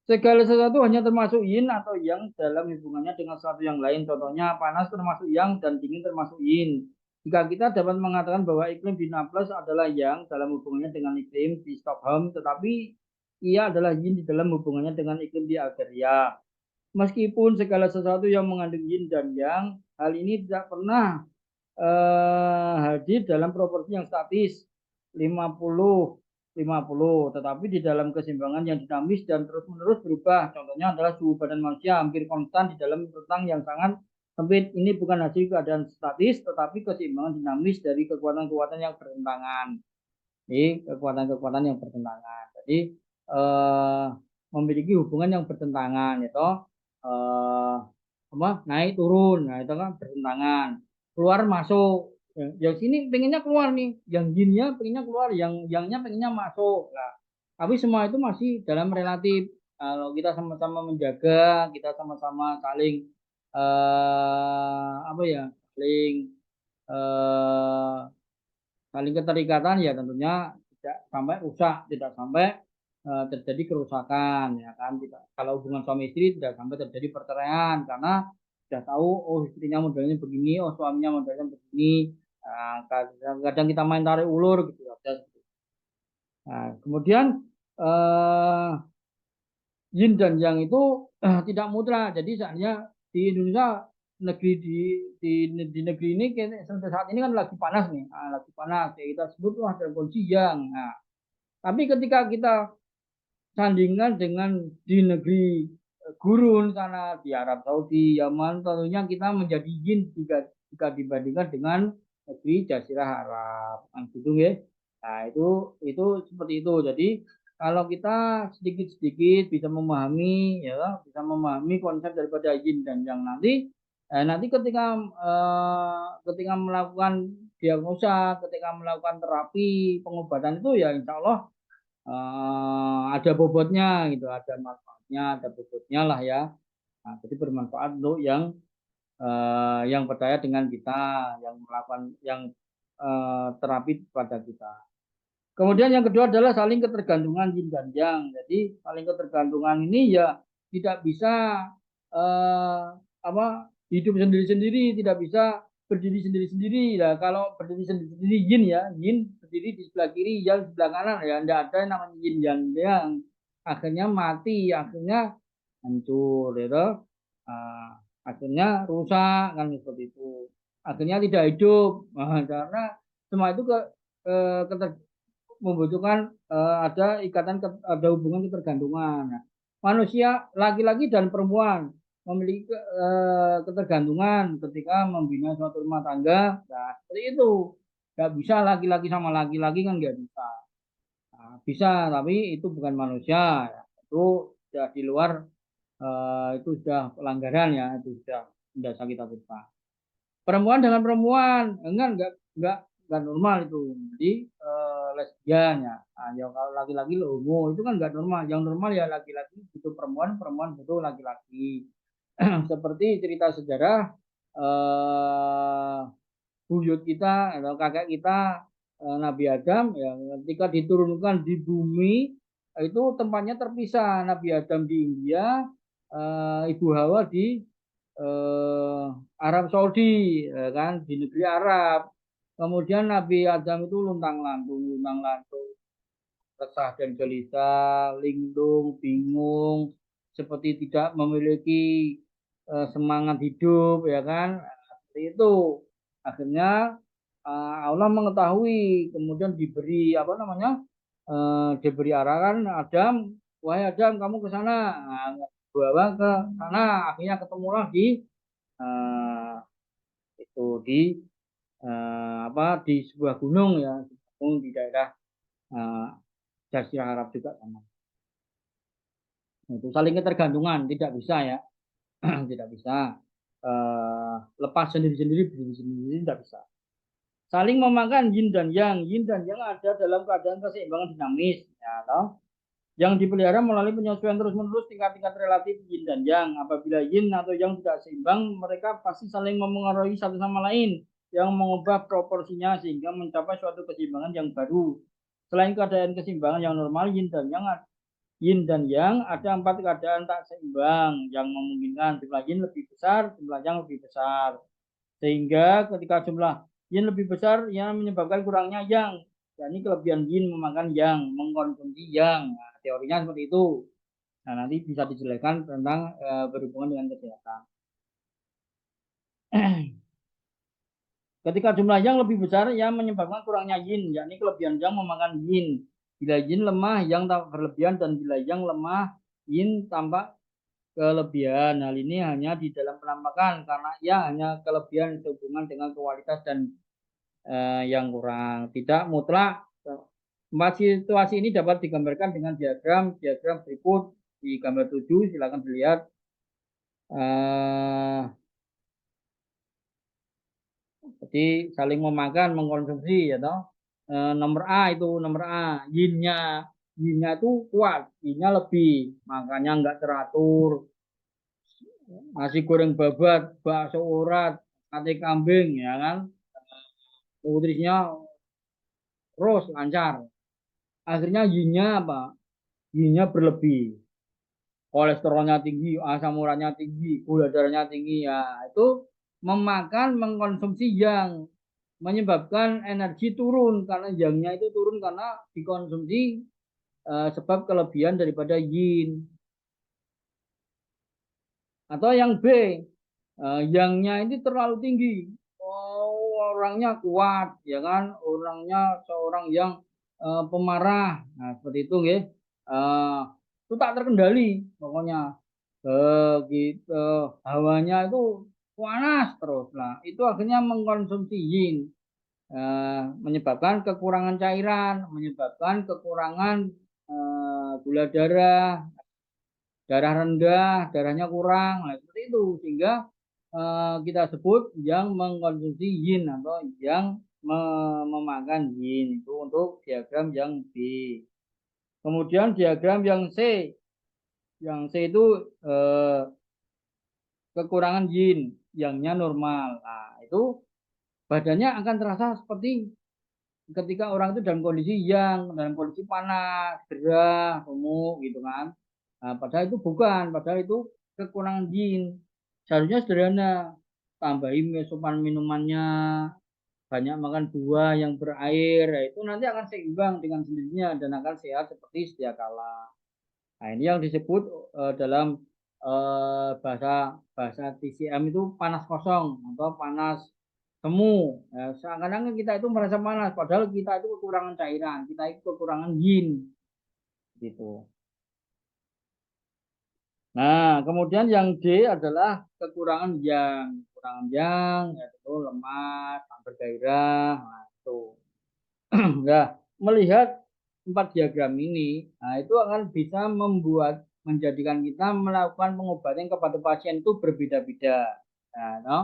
Segala sesuatu hanya termasuk yin atau yang dalam hubungannya dengan sesuatu yang lain. Contohnya panas termasuk yang dan dingin termasuk yin. Jika kita dapat mengatakan bahwa iklim di Nablus adalah yang dalam hubungannya dengan iklim di Stockholm, tetapi ia adalah yin di dalam hubungannya dengan iklim di Algeria. Meskipun segala sesuatu yang mengandung yin dan yang, hal ini tidak pernah hadir dalam proporsi yang statis 50-50, tetapi di dalam keseimbangan yang dinamis dan terus-menerus berubah. Contohnya adalah suhu badan manusia hampir konstan di dalam rentang yang sangat sempit. Ini bukan hasil keadaan statis, tetapi keseimbangan dinamis dari kekuatan-kekuatan yang bertentangan. Jadi kekuatan-kekuatan yang bertentangan. Jadi memiliki hubungan yang bertentangan, itu naik turun, nah itu kan bertentangan. Keluar masuk, yang sini pengennya keluar nih, yang yinnya pengennya keluar, yangnya pengennya masuk. Nah, tapi semua itu masih dalam relatif. Kalau kita sama-sama menjaga, kita sama-sama saling saling keterikatan, ya tentunya tidak sampai rusak, tidak sampai terjadi kerusakan, ya kan. Kalau hubungan suami istri tidak sampai terjadi perceraian karena sudah tahu, oh istrinya modelnya begini, oh suaminya modelnya begini. Nah, kadang kita main tarik ulur gitu ya. Nah, kemudian yin dan yang itu tidak mutlak. Jadi seandainya di Indonesia, di negeri ini sampai saat ini kan lagi panas nih, lagi panas, ya kita sebutlah dalam kondisi yang. Nah, tapi ketika kita sandingkan dengan di negeri gurun sana, di Arab Saudi, Yaman, tentunya kita menjadi yin jika dibandingkan dengan negeri Jazirah Arab, gitu ya. Nah, itu seperti itu. Jadi kalau kita sedikit-sedikit bisa memahami, ya, bisa memahami konsep daripada yin dan yang nanti ketika melakukan diagnosa, ketika melakukan terapi pengobatan itu, ya insya Allah ada bobotnya gitu, ada manfaatnya, ada bobotnya lah ya. Nah, jadi bermanfaat untuk yang percaya dengan kita, yang melakukan terapi pada kita. Kemudian yang kedua adalah saling ketergantungan yin dan yang. Jadi saling ketergantungan ini ya tidak bisa hidup sendiri-sendiri, tidak bisa berdiri sendiri-sendiri. Nah, kalau berdiri sendiri-sendiri yin, ya, yin berdiri di sebelah kiri, yang di sebelah kanan, ya tidak ada yang namanya yin yang akhirnya mati, akhirnya hancur, gitu. Akhirnya rusak, kan seperti itu. Akhirnya tidak hidup, karena semua itu membutuhkan ada ikatan, ada hubungan ketergantungan. Nah, manusia laki-laki dan perempuan memiliki ketergantungan ketika membina suatu rumah tangga. Nah, seperti itu. Nggak bisa laki-laki sama laki-laki, kan nggak bisa. Nah, bisa, tapi itu bukan manusia. Ya. Itu sudah di luar, itu sudah pelanggaran, ya. Itu sudah sakit hati. Perempuan dengan perempuan enggak normal itu. Jadi lesbian, ya. Nah, ya kalau laki-laki homo itu kan enggak normal. Yang normal ya laki-laki butuh perempuan, perempuan butuh laki-laki. Seperti cerita sejarah buyut kita atau kakek kita, Nabi Adam, ya, ketika diturunkan di bumi itu tempatnya terpisah. Nabi Adam di India, Ibu Hawa di Arab Saudi, ya kan, di negeri Arab. Kemudian Nabi Adam itu luntang-lantung, resah dan gelisah, linglung, bingung, seperti tidak memiliki semangat hidup, ya kan, seperti itu. Akhirnya Allah mengetahui, kemudian diberi diberi arahan, Adam, wahai Adam, kamu ke sana. Nah, bawa ke sana, akhirnya ketemulah di itu di di sebuah gunung, ya, di daerah Jazirah Arab juga sama. Itu saling ketergantungan, tidak bisa ya, tidak bisa lepas sendiri-sendiri, berdiri sendiri, tidak bisa. Saling memakan yin dan yang ada dalam keadaan keseimbangan dinamis, ya, toh? Yang dipelihara melalui penyesuaian terus-menerus tingkat-tingkat relatif yin dan yang. Apabila yin atau yang tidak seimbang, mereka pasti saling mempengaruhi satu sama lain, yang mengubah proporsinya sehingga mencapai suatu keseimbangan yang baru. Selain keadaan keseimbangan yang normal, yin dan yang ada 4 keadaan tak seimbang yang memungkinkan jumlah yin lebih besar, jumlah yang lebih besar. Sehingga ketika jumlah yin lebih besar yang menyebabkan kurangnya yang, yakni kelebihan yin memakan yang, mengkonsumsi yang. Nah, teorinya seperti itu. Nah, nanti bisa dijelaskan tentang berhubungan dengan kesehatan. Ketika jumlah yang lebih besar yang menyebabkan kurangnya yin, yakni kelebihan yang memakan yin. Bila yin lemah, yang tak berlebihan, dan bila yang lemah, yin tampak kelebihan. Hal ini hanya di dalam penampakan karena ya hanya kelebihan sehubungan dengan kualitas dan yang kurang. Tidak mutlak. Empat situasi ini dapat digambarkan dengan diagram berikut di gambar 7. Silakan dilihat. Jadi saling memakan, mengkonsumsi, ya toh. Nomor A nomor A, yinnya itu kuat, yinnya lebih, makanya enggak teratur. Nasi goreng babat, bakso urat, sate kambing, ya kan, nutrisinya terus lancar. Akhirnya yinnya apa? Yinnya berlebih, kolesterolnya tinggi, asam uratnya tinggi, gula darahnya tinggi, ya itu mengkonsumsi yang menyebabkan energi turun karena yangnya itu turun karena dikonsumsi sebab kelebihan daripada yin. Atau yang B, yangnya ini terlalu tinggi. Orangnya kuat, ya kan? Orangnya seorang yang pemarah. Nah, seperti itu, ya. Itu tak terkendali, pokoknya. Gitu, hawanya itu panas terus. Nah, itu akhirnya mengkonsumsi yin, menyebabkan kekurangan cairan, menyebabkan kekurangan gula darah, darah rendah, darahnya kurang, nah, seperti itu. Sehingga kita sebut yang mengkonsumsi yin atau yang memakan yin. Itu untuk diagram yang B. Kemudian diagram yang C. Yang C itu kekurangan yin, yangnya normal. Nah, itu badannya akan terasa seperti ketika orang itu dalam kondisi dalam kondisi panas, gerah, gemuk gitu kan. Nah, padahal itu bukan, padahal itu kekurangan yin. Seharusnya sederhana, tambahin asupan minumannya, banyak makan buah yang berair, ya itu nanti akan seimbang dengan sendirinya dan akan sehat seperti sedia kala. Nah, ini yang disebut dalam bahasa TCM itu panas kosong atau panas semu. Ya, seakan-akan kita itu merasa panas, padahal kita itu kekurangan cairan, kita itu kekurangan yin, gitu. Nah, kemudian yang D adalah kekurangan yang, yaitu lemas, tak bergairah. Nah, itu. Nah, melihat 4 diagram ini, nah itu akan bisa menjadikan kita melakukan pengobatan kepada pasien itu berbeda-beda. Nah, no?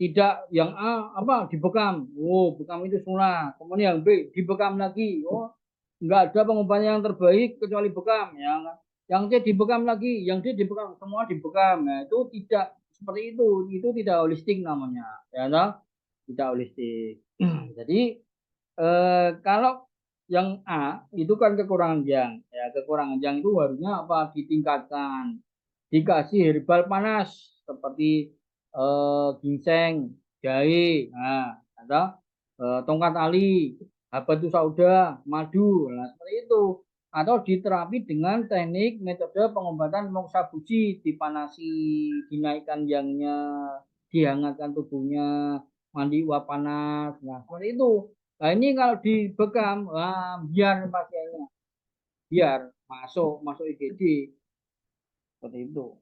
Tidak yang A dibekam, bekam itu sunnah. Kemudian yang B dibekam lagi, enggak ada pengobatan yang terbaik kecuali bekam, ya. Yang C dibekam lagi, yang D dibekam, semua dibekam. Nah, itu tidak seperti itu tidak holistik namanya, ya, no? Tidak holistik. Jadi kalau yang A itu kan kekurangan yang, ya kekurangan yang itu harusnya apa? Ditingkatkan, dikasih herbal panas seperti ginseng, jahe, nah, atau tongkat ali, habatus sauda, madu, nah seperti itu. Atau diterapi dengan teknik metode pengobatan moksa buji, dipanasi, dinaikkan yangnya, dihangatkan tubuhnya, mandi uap panas, nah seperti itu. Nah ini kalau dibekam, biar pasiennya, biar masuk IGD, seperti itu.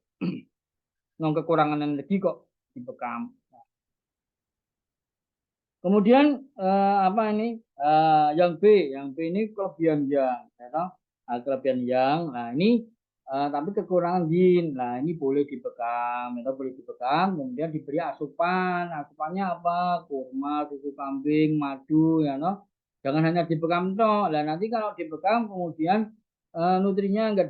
Non kekurangan energi kok dibekam. Kemudian apa ini? Yang B ini kelebihan yang, ya toh? Kelebihan yang. Nah ini tapi kekurangan yin. Nah ini boleh dibekam, atau boleh dibekam. Kemudian diberi asupan. Asupannya apa? Kurma, susu kambing, madu, ya toh? Jangan hanya dibekam toh. Nah nanti kalau dibekam kemudian nutrinya nggak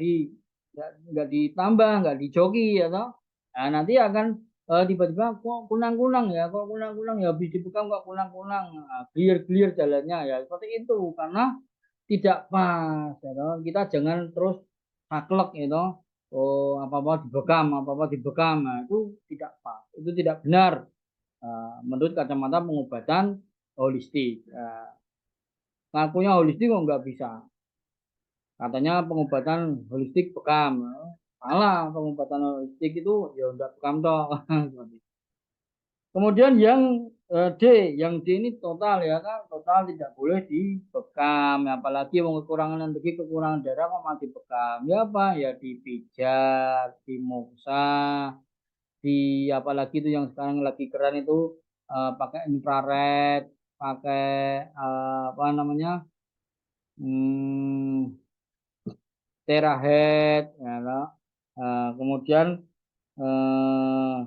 ditambah, nggak dijoki, ya toh? Nah nanti akan tiba-tiba kok kunang-kunang ya, kok kunang-kunang ya, habis dibekam kok kunang-kunang, clear-clear jalannya ya, seperti itu karena tidak pas ya toh. Kita jangan terus saklek gitu. Oh, apa-apa dibekam, apa-apa dibekam. Nah, itu tidak pas, itu tidak benar menurut kacamata pengobatan holistik. Ngakunya holistik kok nggak bisa, katanya pengobatan holistik bekam. Salah, pengobatan holistik itu ya nggak bekam toh. Kemudian yang D, yang D ini total ya kan, total tidak boleh dibekam, apalagi yang kekurangan energi, kekurangan darah kok masih dibekam. Ya apa? Ya dipijat, dimuksa, di apalagi itu yang sekarang lagi keren itu pakai infrared, pakai apa namanya? Hmm, terahead, ya, toh. Kemudian eh,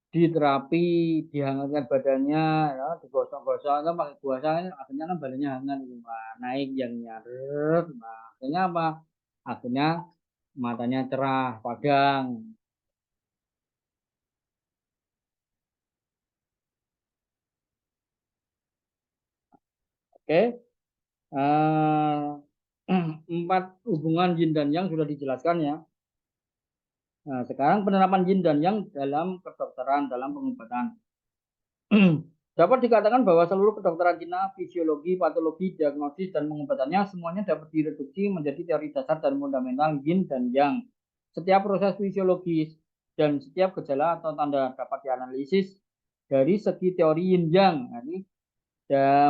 di terapi, dihangatkan badannya, ya, digosok-gosok, kan pakai kuasa, kan akhirnya kan badannya hangat, gitu, Pak. Naik yang nyaret, nah, akhirnya apa? Akhirnya matanya cerah, padang. Oke. Empat hubungan yin dan yang sudah dijelaskan ya. Nah, sekarang penerapan yin dan yang dalam kedokteran, dalam pengobatan. Dapat dikatakan bahwa seluruh kedokteran Cina, fisiologi, patologi, diagnosis, dan pengobatannya semuanya dapat direduksi menjadi teori dasar dan fundamental yin dan yang. Setiap proses fisiologis dan setiap gejala atau tanda dapat dianalisis dari segi teori yin yang. Nah, ini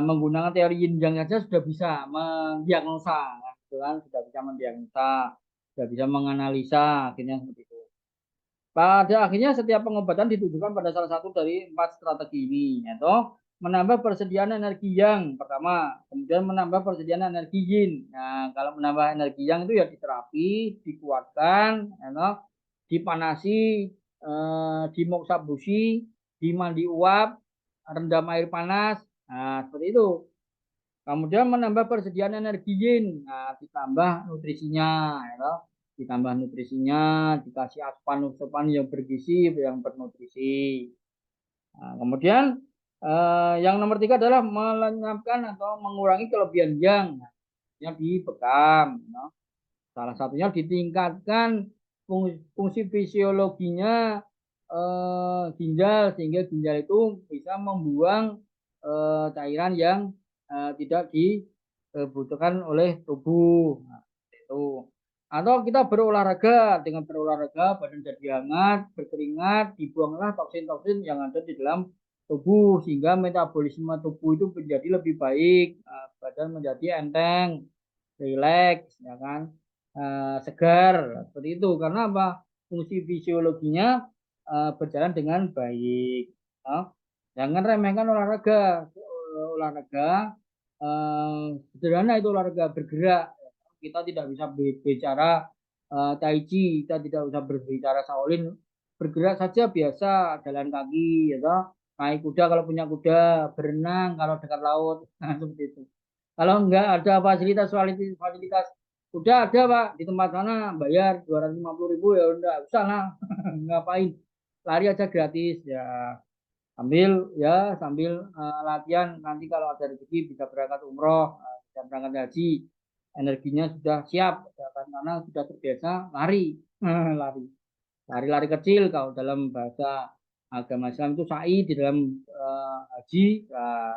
menggunakan teori yin yang saja sudah bisa mendiagnosa, kan? Sudah bisa mendiagnosa, sudah bisa menganalisa, akhirnya seperti itu. Pada akhirnya setiap pengobatan ditujukan pada salah satu dari empat strategi ini, yaitu menambah persediaan energi yang pertama, kemudian menambah persediaan energi yin. Nah, kalau menambah energi yang itu ya diterapi, dikuatkan, dipanasi, dimoksa busi, dimandi uap, rendam air panas. Nah, seperti itu. Kemudian menambah persediaan energi yin, nah, ditambah nutrisinya, ya, ditambah nutrisinya, dikasih asupan-asupan yang bergizi, yang bernutrisi. Nah, kemudian yang nomor tiga adalah melenyapkan atau mengurangi kelebihan yang, yang dibekam. Ya. Salah satunya ditingkatkan fungsi fisiologinya ginjal sehingga ginjal itu bisa membuang cairan yang tidak dibutuhkan oleh tubuh. Nah, itu. Atau kita berolahraga, dengan berolahraga badan jadi hangat, berkeringat, dibuanglah toksin-toksin yang ada di dalam tubuh sehingga metabolisme tubuh itu menjadi lebih baik, badan menjadi enteng, rileks, ya kan, segar, seperti itu. Karena apa? Fungsi fisiologinya berjalan dengan baik. Ya. Jangan remehkan olahraga. Olahraga sederhana itu olahraga bergerak. Kita tidak bisa berbicara tai chi, kita tidak bisa berbicara Shaolin. Bergerak saja biasa, jalan kaki, ya, naik kuda kalau punya kuda, berenang kalau dekat laut, nah, seperti itu. Kalau enggak ada fasilitas fasilitas udah ada Pak di tempat sana bayar 250.000 ya udah usah lah. Ngapain lari aja gratis ya, sambil latihan nanti kalau ada rezeki bisa berangkat umroh, bisa berangkat haji, energinya sudah siap ya kan, karena sudah terbiasa lari. lari lari kecil kalau dalam bahasa agama Islam itu sa'i, di dalam haji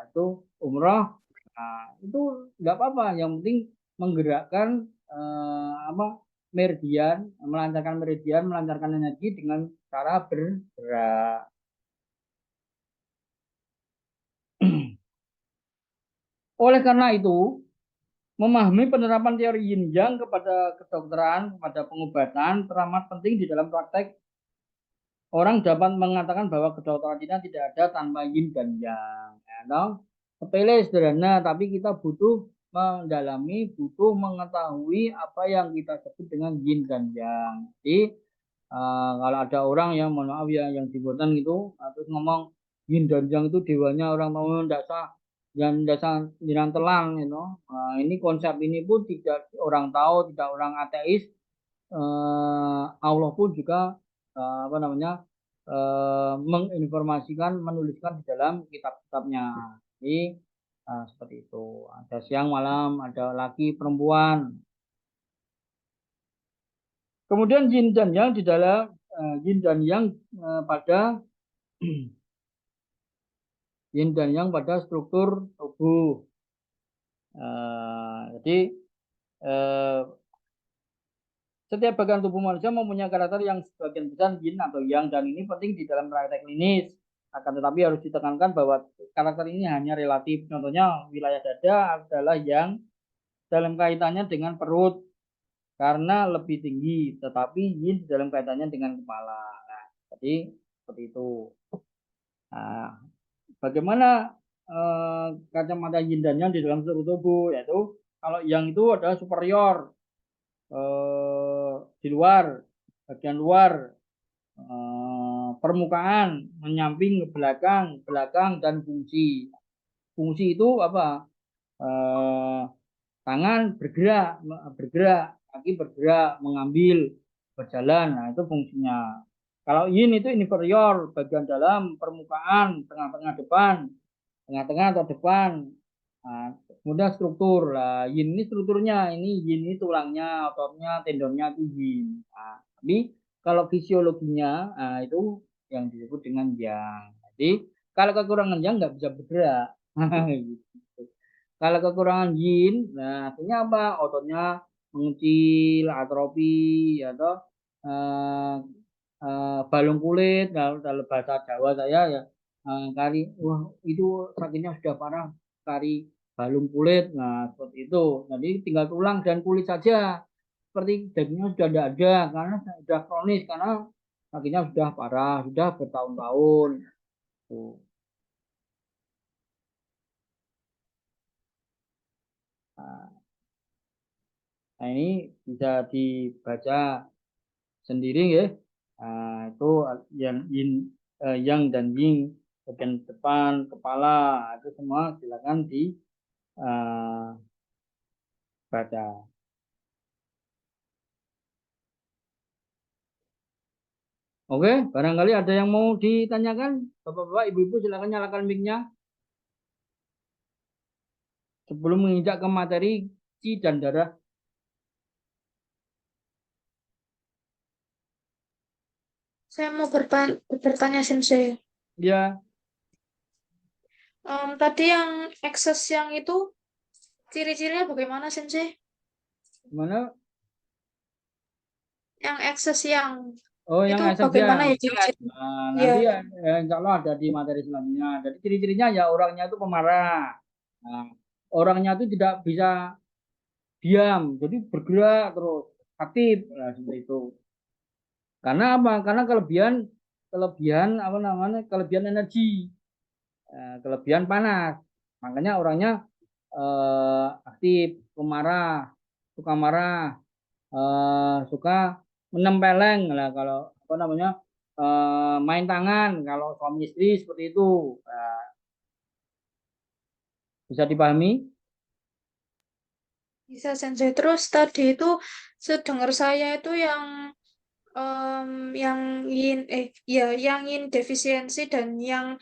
itu umroh. Nah, itu nggak apa-apa, yang penting menggerakkan apa, meridian, melancarkan energi dengan cara bergerak. Oleh karena itu, memahami penerapan teori yin yang kepada kedokteran, kepada pengobatan teramat penting di dalam praktek orang dapat mengatakan bahwa kedokteran Cina tidak ada tanpa yin dan yang. Ya, toh? Sepele sederhana, tapi kita butuh mendalami, butuh mengetahui apa yang kita sebut dengan yin dan yang. Jadi kalau ada orang yang mohon maaf ya yang dibuatan gitu, terus ngomong yin dan yang itu dewanya orang tahu tidak sah, yang dasar jiran telang, gitu. Ini konsep ini pun tidak orang tahu, tidak orang ateis, Allah pun juga apa namanya menginformasikan, menuliskan di dalam kitab-kitabnya. Jadi seperti itu. Ada siang, malam, ada laki, perempuan. Kemudian yin dan yang di dalam yin dan yang pada yin dan yang pada struktur tubuh. Jadi setiap bagian tubuh manusia mempunyai karakter yang sebagian besar yin atau yang, dan ini penting di dalam praktek klinis. Akan tetapi harus ditekankan bahwa karakter ini hanya relatif. Contohnya wilayah dada adalah yang dalam kaitannya dengan perut karena lebih tinggi, tetapi yin dalam kaitannya dengan kepala. Nah, jadi seperti itu. Nah, bagaimana kacamata yin dan yang di dalam seluruh tubuh, yaitu kalau yang itu adalah superior di luar, bagian luar, permukaan, menyamping, ke belakang, belakang, dan fungsi. Fungsi itu apa? Tangan bergerak, kaki bergerak, mengambil, berjalan. Nah, itu fungsinya. Kalau yin itu inferior, bagian dalam, permukaan, tengah-tengah depan, tengah-tengah atau depan. Nah, kemudian struktur. Nah, yin ini strukturnya, ini yin ini tulangnya, ototnya, tendonnya itu yin. Nah, tapi kalau fisiologinya, itu yang disebut dengan yang. Jadi kalau kekurangan yang nggak bisa bergerak. Gitu. Kalau kekurangan yin, nah artinya apa? Ototnya mengecil, atrofi, atau balung kulit. Dalam bahasa Jawa saya ya kari, wah itu sakitnya sudah parah, kari balung kulit. Nah seperti itu. Jadi tinggal tulang dan kulit saja. Seperti dagingnya sudah tidak ada karena sudah kronis, karena sakitnya sudah parah, sudah bertahun-tahun. Tuh. Nah, ini bisa dibaca sendiri ya. Itu yang yin, yang dan yin, bagian depan, kepala, itu semua silakan dibaca. Oke, barangkali ada yang mau ditanyakan, Bapak-bapak, Ibu-ibu, silakan nyalakan mic-nya sebelum menginjak ke materi ci dan darah. Saya mau bertanya, Sensei. Ya, Tadi yang ekses yang itu, ciri-cirinya bagaimana, Sensei? gimana? Yang ekses yang Oh, yang itu esensial. bagaimana ya ciri-cirinya? Nanti Iya. insya Allah ada di materi selanjutnya. Jadi ciri-cirinya ya orangnya itu pemarah. Nah, orangnya itu tidak bisa diam, jadi bergerak terus, aktif. Nah, seperti itu. Karena apa? Karena kelebihan kelebihan apa namanya? Kelebihan energi, kelebihan panas. Makanya orangnya aktif, pemarah, suka marah, suka menempeleng lah kalau apa namanya? Main tangan kalau suami istri seperti itu. Nah, bisa dipahami? Bisa, Sensei. Terus tadi itu sedengar saya itu yang yang yin defisiensi dan yang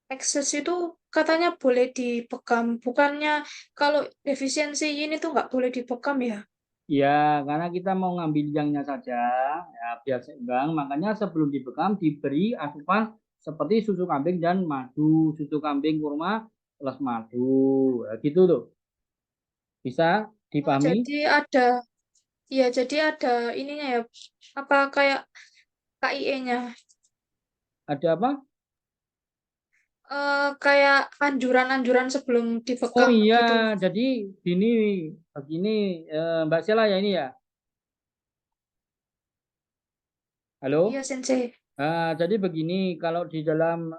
ekses itu katanya boleh dibekam. Bukannya kalau defisiensi yin itu nggak boleh dibekam ya? Ya, karena kita mau ngambil yangnya saja, ya biar seimbang. Makanya sebelum dibekam diberi asupan seperti susu kambing dan madu, susu kambing kurma plus madu, ya, gitu tuh. Bisa Oh, dipahami? jadi ada ininya ya. Apa kayak KIE-nya? Ada apa? Kayak anjuran-anjuran sebelum Oh dibekam iya, gitu. jadi begini, begini Mbak Sela ya ini ya. Halo? Iya, Sensei. Jadi begini, kalau di dalam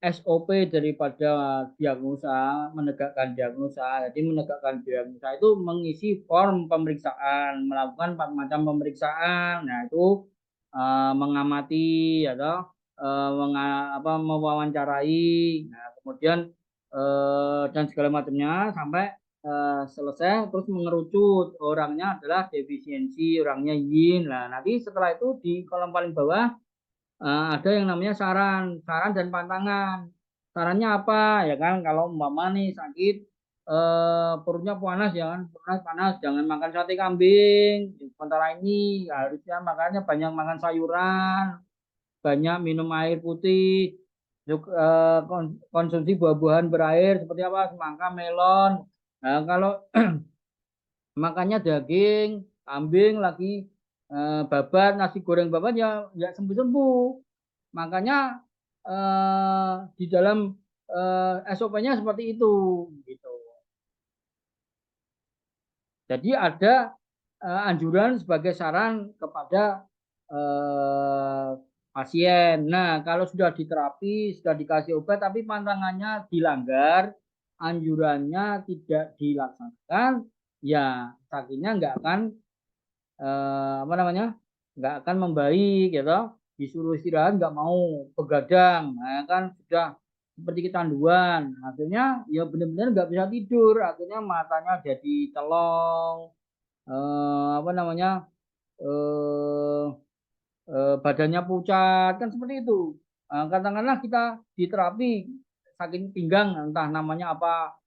SOP daripada diagnosa, jadi menegakkan diagnosa itu mengisi form pemeriksaan, melakukan 4 macam pemeriksaan. Nah, itu mengamati atau mewawancarai, nah, kemudian dan segala macamnya sampai selesai, terus mengerucut orangnya adalah defisiensi, orangnya yin. Nah, nanti setelah itu di kolom paling bawah ada yang namanya saran dan pantangan. Sarannya apa ya kan, kalau umpama nih sakit perutnya panas, jangan makan sate kambing. Sementara ini harusnya makannya banyak makan sayuran, banyak minum air putih, konsumsi buah-buahan berair seperti apa, semangka, melon. Nah, kalau makannya daging kambing lagi, babat, nasi goreng babat, ya sembuh-sembuh. Makanya di dalam SOP-nya seperti itu gitu. Jadi ada anjuran sebagai saran kepada pasien. Nah, kalau sudah diterapi, sudah dikasih obat, tapi pantangannya dilanggar, anjurannya tidak dilaksanakan, ya sakitnya nggak akan nggak akan membaik, gitu. Disuruh istirahat nggak mau, begadang, nah, kan sudah seperti kecanduan. Akhirnya ya benar-benar nggak bisa tidur, akhirnya matanya jadi telong, eh, badannya pucat, kan seperti itu. Katakanlah kita di terapi saking pinggang, entah namanya apa,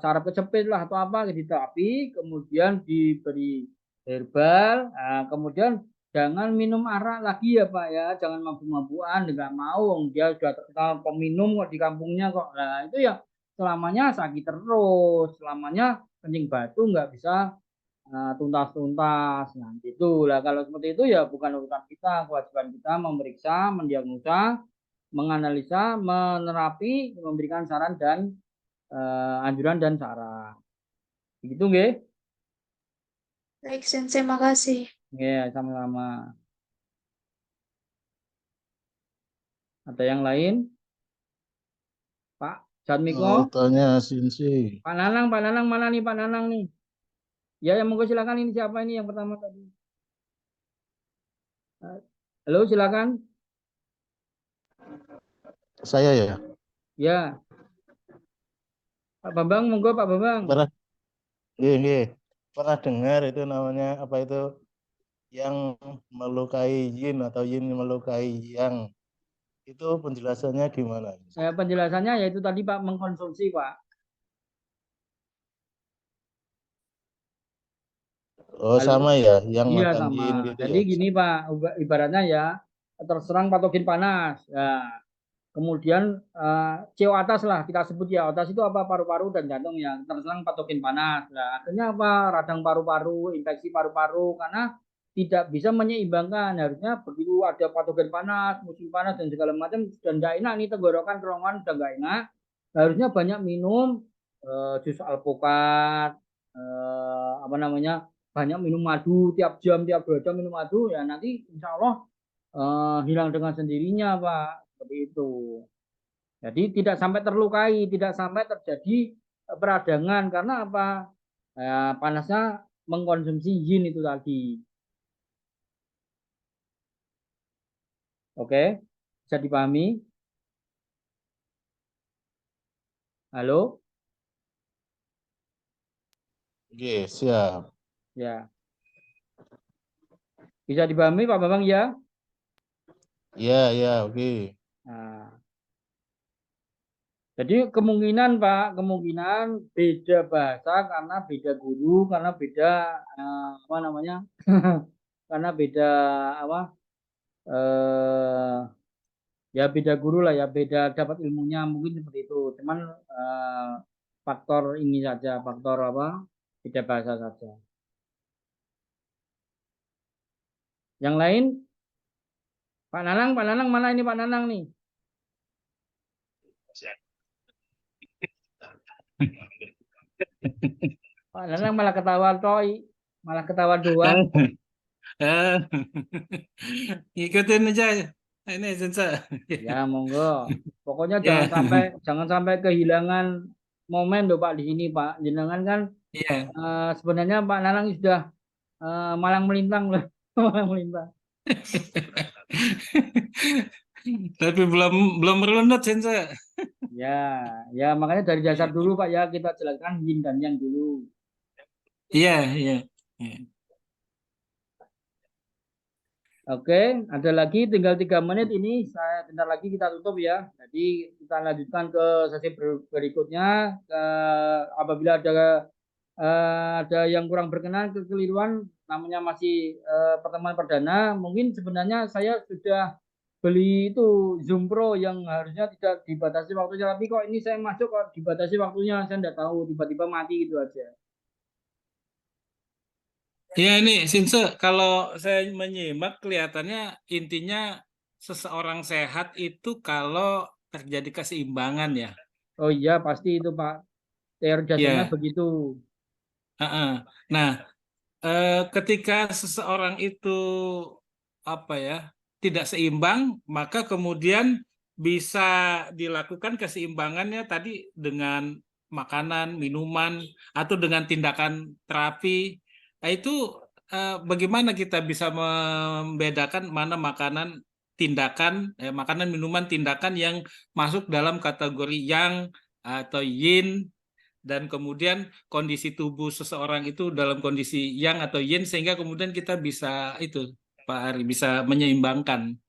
saraf kejepit lah atau apa, di terapi kemudian diberi herbal, kemudian jangan minum arak lagi ya Pak ya, jangan mabuk-mabukan, nggak mau, dia sudah terkenal peminum kok di kampungnya kok. Nah itu ya selamanya sakit terus, selamanya kencing batu, nggak bisa tuntas-tuntas. Nah, itulah, kalau seperti itu ya bukan urusan kita, kewajiban kita memeriksa, mendiagnosa, menganalisa, menerapi, memberikan saran dan anjuran dan saran. Begitu nggih? Baik, Sensei, makasih. Ya, sama-sama. Ada yang lain? Pak Jatmiko? Mau tanya Sinsi. Pak Nanang mana nih Pak Nanang nih? Ya, yang monggo silakan, ini siapa ini yang pertama tadi? Halo, silakan. Saya ya. Ya. Pak Bambang, monggo Pak Bambang. Pernah, pernah dengar itu namanya apa itu, yang melukai yin atau yin melukai yang, itu penjelasannya gimana? Penjelasannya yaitu tadi Pak, mengkonsumsi Pak. Oh Halo. sama ya, yang Iya makan sama. yin gitu Jadi ya. gini Pak, ibaratnya ya terserang patogen panas. Ya, kemudian CO atas lah kita sebut, ya atas itu apa, paru-paru dan jantung, ya terserang patogen panas. Nah, akhirnya apa, radang paru-paru, infeksi paru-paru, karena tidak bisa menyeimbangkan. Harusnya begitu ada patogen panas, musim panas dan segala macam, dan nggak enak nih tenggorokan, kerongkongan sudah nggak enak. Harusnya banyak minum jus alpukat, banyak minum madu, tiap jam tiap 2 jam minum madu, ya nanti insya Allah hilang dengan sendirinya Pak, seperti itu. Jadi tidak sampai terlukai, tidak sampai terjadi peradangan, karena apa, panasnya mengkonsumsi yin itu tadi. Oke, bisa dipahami? Halo, Oke, siap. ya, bisa dipahami Pak Bambang ya? Ya, oke. Nah, jadi kemungkinan Pak, kemungkinan beda bahasa karena beda guru, karena beda karena beda apa, eh, ya beda guru lah ya, beda dapat ilmunya, mungkin seperti itu. Cuman faktor ini saja, faktor apa, beda bahasa saja. Yang lain, Pak Nanang mana ini Pak Nanang nih? Pak Nanang malah ketawa toy, malah ketawa doang. Eh, Ngikutin aja ini Sensei. Ya, monggo. Pokoknya Ya, jangan sampai kehilangan momen loh Pak di sini Pak. Jenengan kan iya. sebenarnya Pak Nanang sudah malang melintang loh. Malang melintang. Tapi belum belum runut Sensei. Ya, ya makanya dari dasar Iya, dulu Pak ya kita jelaskan yin dan yang dulu. iya, iya. Iya. Oke, ada lagi tinggal 3 menit ini. Saya bentar lagi kita tutup ya. Jadi kita lanjutkan ke sesi berikutnya. Apabila ada yang kurang berkenan, kekeliruan, namanya masih pertemuan perdana. Mungkin sebenarnya saya sudah beli itu Zoom Pro yang harusnya tidak dibatasi waktunya, tapi kok ini saya masuk kok dibatasi waktunya, saya tidak tahu, tiba-tiba mati gitu aja. Ya ini Sinse, kalau saya menyimak kelihatannya intinya seseorang sehat itu kalau terjadi keseimbangan ya. Oh iya pasti itu Pak, teori dasarnya Ya, begitu. heeh. Nah, ketika seseorang itu apa ya tidak seimbang, maka kemudian bisa dilakukan keseimbangannya tadi dengan makanan, minuman, atau dengan tindakan terapi. Nah, itu bagaimana kita bisa membedakan mana makanan, minuman, tindakan yang masuk dalam kategori yang atau yin, dan kemudian kondisi tubuh seseorang itu dalam kondisi yang atau yin, sehingga kemudian kita bisa itu Pak Ari bisa menyeimbangkan.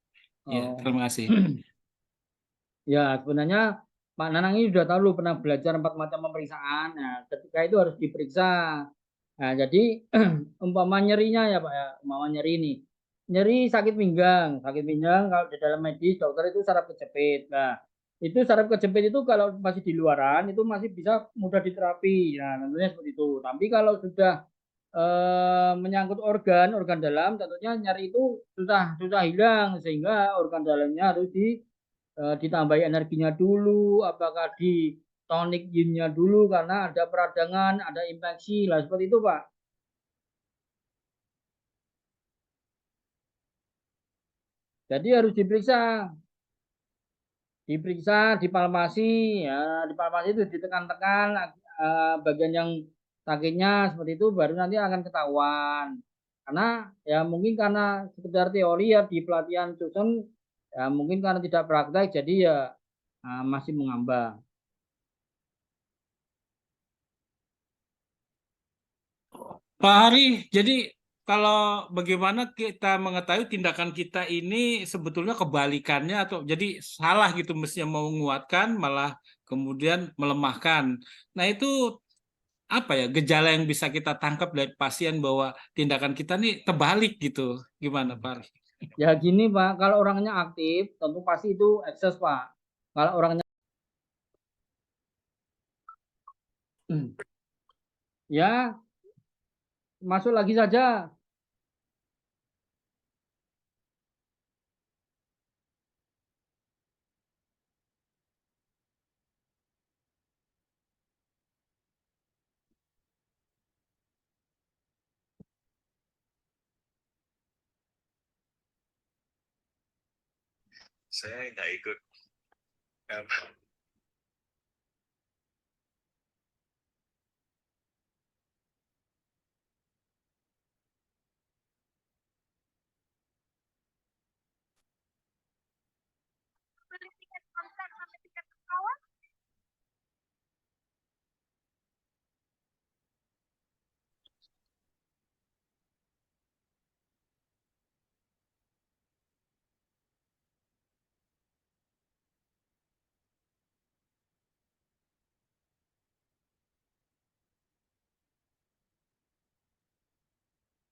Ya, Oh. terima kasih. Ya, sebenarnya Pak Nanang ini sudah tahu loh, pernah belajar 4 macam pemeriksaan. Nah, ketika itu harus diperiksa. Nah, jadi umpama nyerinya ya Pak ya, umpama nyeri ini. Nyeri sakit pinggang kalau di dalam medis dokter itu saraf kejepit. Nah, itu saraf kejepit itu kalau masih di luaran itu masih bisa mudah diterapi. Nah, tentunya seperti itu. Tapi kalau sudah menyangkut organ dalam, tentunya nyeri itu sudah hilang sehingga organ dalamnya harus ditambahi energinya dulu, apakah di tonik yinnya dulu karena ada peradangan, ada infeksi, lah seperti itu Pak. Jadi harus diperiksa, dipalpasi, ya dipalpasi itu ditekan-tekan bagian yang sakitnya seperti itu baru nanti akan ketahuan. Karena ya mungkin karena sekedar teori ya di pelatihan Susun ya mungkin karena tidak praktek jadi ya masih mengambang. Pak Hari, jadi kalau bagaimana kita mengetahui tindakan kita ini sebetulnya kebalikannya atau jadi salah gitu, mestinya mau menguatkan malah kemudian melemahkan. Nah, itu apa ya gejala yang bisa kita tangkap dari pasien bahwa tindakan kita nih terbalik gitu. Gimana Pak Ari? Ya gini Pak, kalau orangnya aktif tentu pasti itu ekses Pak. Kalau orangnya ya masuk lagi saja. Saya nggak ikut.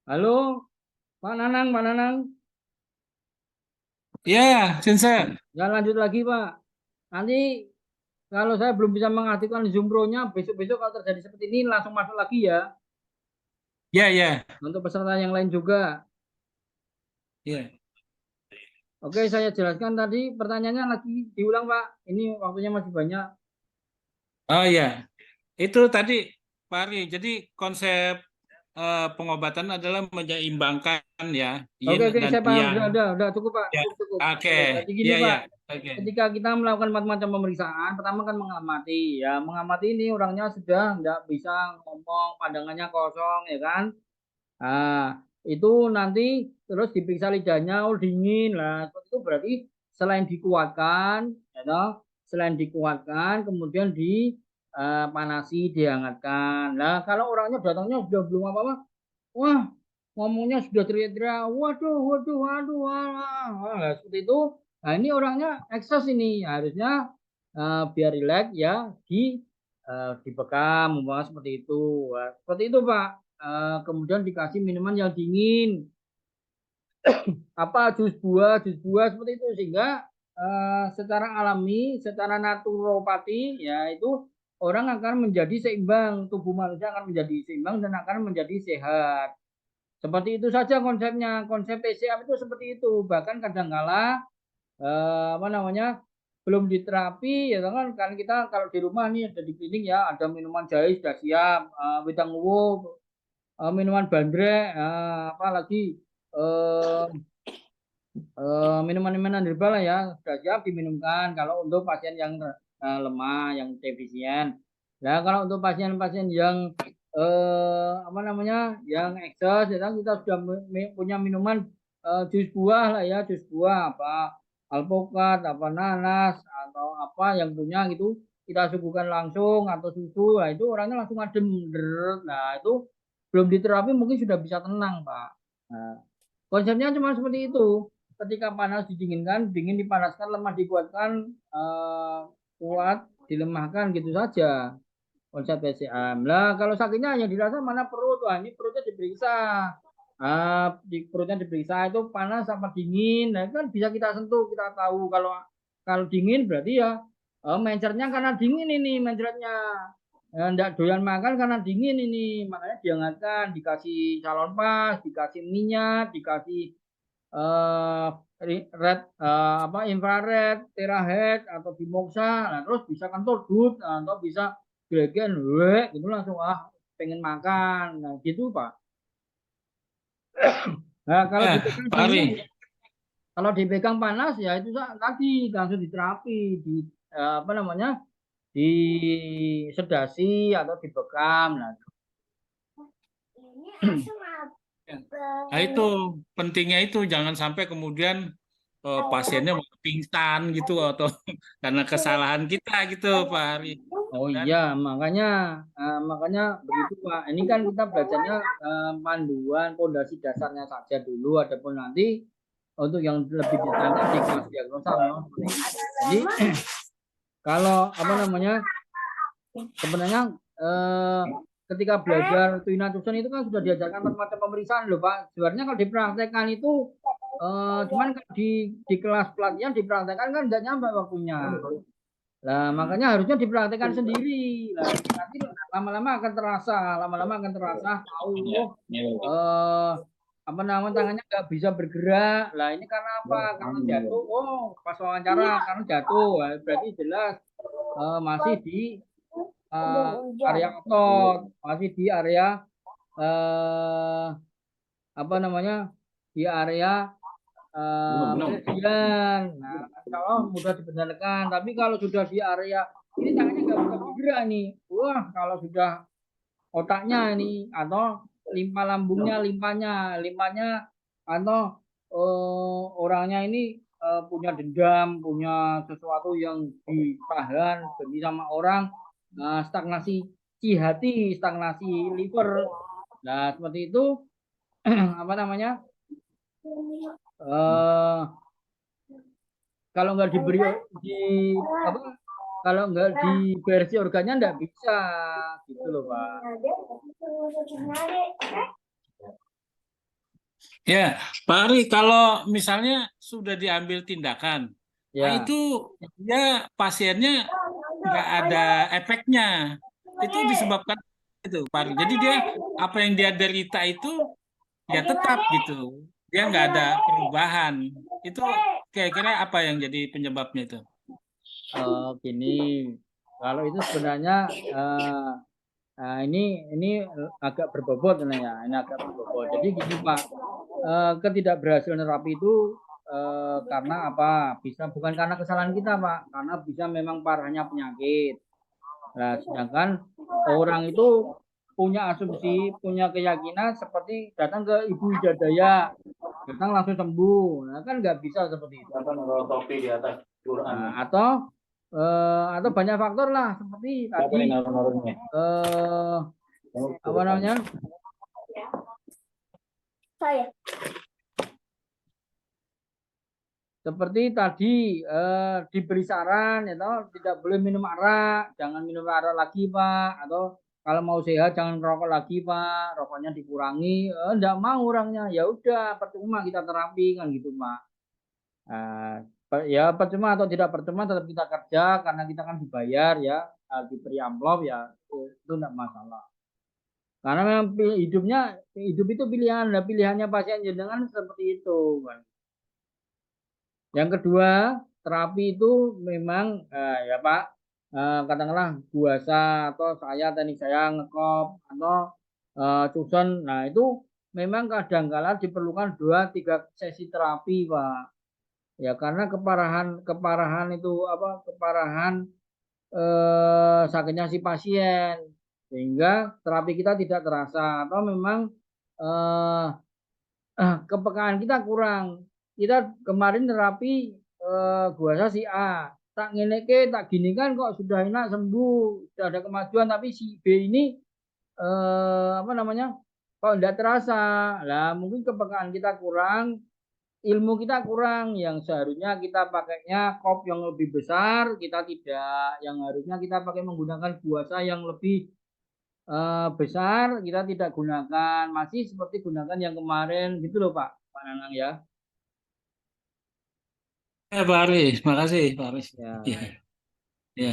Halo, Pak Nanang, Pak Nanang. Ya, Sensei. Ya lanjut lagi Pak. Nanti kalau saya belum bisa mengaktifkan Zoom Pro-nya, besok-besok kalau terjadi seperti ini langsung masuk lagi ya. Ya, ya, Untuk peserta yang lain juga. ya. Oke, saya jelaskan tadi pertanyaannya lagi diulang Pak. Ini waktunya masih banyak. Oh ya, itu tadi Pak Ari. Jadi konsep pengobatan adalah menyeimbangkan ya Oke, yin oke, dan saya paham. yang. Udah cukup, Pak. Ya, Cukup. oke, Jadi gini, iya Pak. ya, oke. Ketika kita melakukan macam-macam pemeriksaan, pertama kan mengamati. Ya, mengamati ini orangnya sudah nggak bisa ngomong, pandangannya kosong, ya kan? Nah, itu nanti terus diperiksa lidahnya, oh dingin lah. Itu berarti selain dikuatkan, ya toh, selain dikuatkan, kemudian dipanasi, dihangatkan. Nah, kalau orangnya datangnya sudah belum apa-apa, wah, ngomongnya sudah teriak-teriak, waduh, waduh, waduh, wah, wah, seperti itu. Nah, ini orangnya ekses ini, harusnya biar rileks ya dibekam, umpamanya seperti itu. Wah, seperti itu, Pak. Kemudian dikasih minuman yang dingin, apa jus buah seperti itu sehingga secara alami, secara naturopati ya itu orang akan menjadi seimbang, tubuh manusia akan menjadi seimbang dan akan menjadi sehat. Seperti itu saja konsepnya. Konsep TCM itu seperti itu. Bahkan kadangkala apa namanya belum diterapi ya kan kita kalau di rumah nih ada di klinik ya ada minuman jahe sudah siap, wedang uwu, minuman bandrek, apalagi eh, minuman-minuman herbal ya sudah siap diminumkan kalau untuk pasien yang lemah, yang defisien. Nah, kalau untuk pasien-pasien yang apa namanya, yang ekses, ya kan kita sudah punya minuman jus buah lah ya, jus buah apa alpukat, apa nanas atau apa yang punya gitu kita suguhkan langsung atau susu, nah itu orangnya langsung adem. Nah, itu belum diterapi mungkin sudah bisa tenang, Pak. Nah, konsepnya cuma seperti itu. Ketika panas didinginkan, dingin dipanaskan, lemah dikuatkan, kuat dilemahkan gitu saja konsep PCM. Lah kalau sakitnya hanya dirasa mana perut, wah ini perutnya diperiksa. Di perutnya diperiksa itu panas apa dingin. Nah, kan bisa kita sentuh, kita tahu kalau dingin berarti ya mencernya karena dingin ini mencretnya. Enggak doyan makan karena dingin ini, makanya dihangatkan, dikasih salon pas, dikasih minyak, dikasih eh red apa infrared, terahertz atau dimoksa, nah terus bisa kentut good atau bisa glegen, gitu langsung pengen makan, nah gitu Pak. Nah kalau dipegang Pak Ari. dingin, kalau dipegang panas ya itu tadi langsung diterapi, di apa namanya, disedasi atau dibekam. Nah, Nah itu pentingnya itu jangan sampai kemudian pasiennya malah pingsan gitu atau karena kesalahan kita gitu Pak Ari. oh Dan iya, makanya begitu Pak. Ini kan kita belajarnya panduan pondasi dasarnya saja dulu, adapun nanti untuk yang lebih detailnya di kelas diagnosa memang seperti itu. Jadi kalau apa namanya, sebenarnya ketika belajar tuinatusan itu kan sudah diajarkan macam-macam pemeriksaan loh Pak. Sebenarnya kalau dipraktekkan itu cuman di kelas pelatihan dipraktekkan kan tidak nyampe waktunya. Nah, makanya harusnya dipraktekkan sendiri. Nah, nanti lama-lama akan terasa, tahu apa namanya tangannya nggak bisa bergerak. Lah ini karena apa? Karena jatuh. Oh, pas wawancara karena jatuh. Nah, berarti jelas masih di area otot, masih di area apa namanya? Di area kejadian. Nah, kalau mudah dibenarkan, tapi kalau sudah di area ini tangannya nggak bisa bergerak nih. Wah, kalau sudah otaknya ini atau limpanya atau orangnya ini punya dendam, punya sesuatu yang ditahan benci sama orang, stagnasi hati, stagnasi liver. Nah, seperti itu apa namanya? Kalau nggak diberi apa, kalau nggak diversi organnya nggak bisa gitu loh Pak. ya Pak Ari kalau misalnya sudah diambil tindakan, nah Ya, itu ya pasiennya nggak ada efeknya. Itu disebabkan itu Pak Ari. Jadi dia apa yang dia derita itu ya tetap gitu. Dia nggak ada perubahan. Itu kira-kira apa yang jadi penyebabnya itu? gini, kalau itu sebenarnya Nah, ini agak berbobot ya, ini agak berbobot. Jadi gini Pak, ketidakberhasilan terapi itu karena apa? Bisa bukan karena kesalahan kita Pak, karena bisa memang parahnya penyakit. Nah, sedangkan orang itu punya asumsi, punya keyakinan seperti datang ke ibu hidadaya, datang langsung sembuh. Nah, kan nggak bisa seperti itu. topi di atas Quran. Nah, atau banyak faktor lah seperti tadi apa namanya? Saya. Seperti tadi diberi saran ya toh, tidak boleh minum arak, jangan minum arak lagi Pak, atau kalau mau sehat jangan rokok lagi Pak, rokoknya dikurangi. Enggak mau orangnya, ya udah percuma kita terapi kan gitu Pak. Ya percuma atau tidak percuma tetap kita kerja karena kita kan dibayar ya, diberi amplop ya itu enggak masalah. Karena memang hidup itu pilihan, nah pilihannya pasien jenengan seperti itu kan. Yang kedua, terapi itu memang ya Pak, katakanlah puasa atau teknik saya ngekop atau susun. Nah, itu memang kadang-kala diperlukan 2-3 sesi terapi, Pak. Ya karena keparahan itu apa? Keparahan sakitnya si pasien sehingga terapi kita tidak terasa atau memang eh, kepekaan kita kurang. Kita kemarin terapi gua si A, tak ngeneke tak gini kan kok sudah enak sembuh, sudah ada kemajuan tapi si B ini apa namanya? Kok tidak terasa. Lah mungkin kepekaan kita kurang, ilmu kita kurang yang seharusnya kita pakainya kop yang lebih besar, kita tidak. Yang harusnya kita pakai menggunakan buasa yang lebih besar kita tidak gunakan, masih seperti gunakan yang kemarin gitu loh Pak Nanang ya. Pak Aris, makasih Pak Aris. Ya. Ya, ya.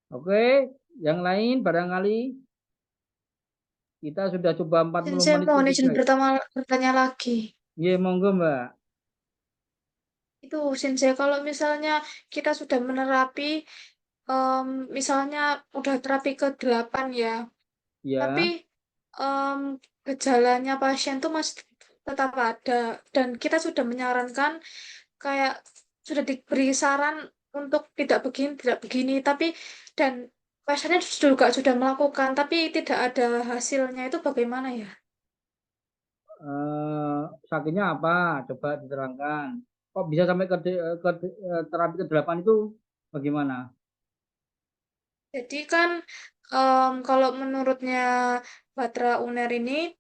Oke, yang lain barangkali kita sudah coba 40 Saya menit mohon izin ketiga. bertanya lagi. Iya, monggo Mbak. Itu Sensei, kalau misalnya kita sudah menerapi, misalnya udah terapi ke-8 ya, tapi Ya. gejalanya pasien tuh masih tetap ada, dan kita sudah menyarankan kayak sudah diberi saran untuk tidak begini, tapi dan pasiennya juga sudah melakukan, tapi tidak ada hasilnya, itu bagaimana ya? Sakitnya apa? Coba diterangkan. Kok bisa sampai ke terapi ke-8 itu bagaimana? Jadi kan kalau menurutnya Batra UNER ini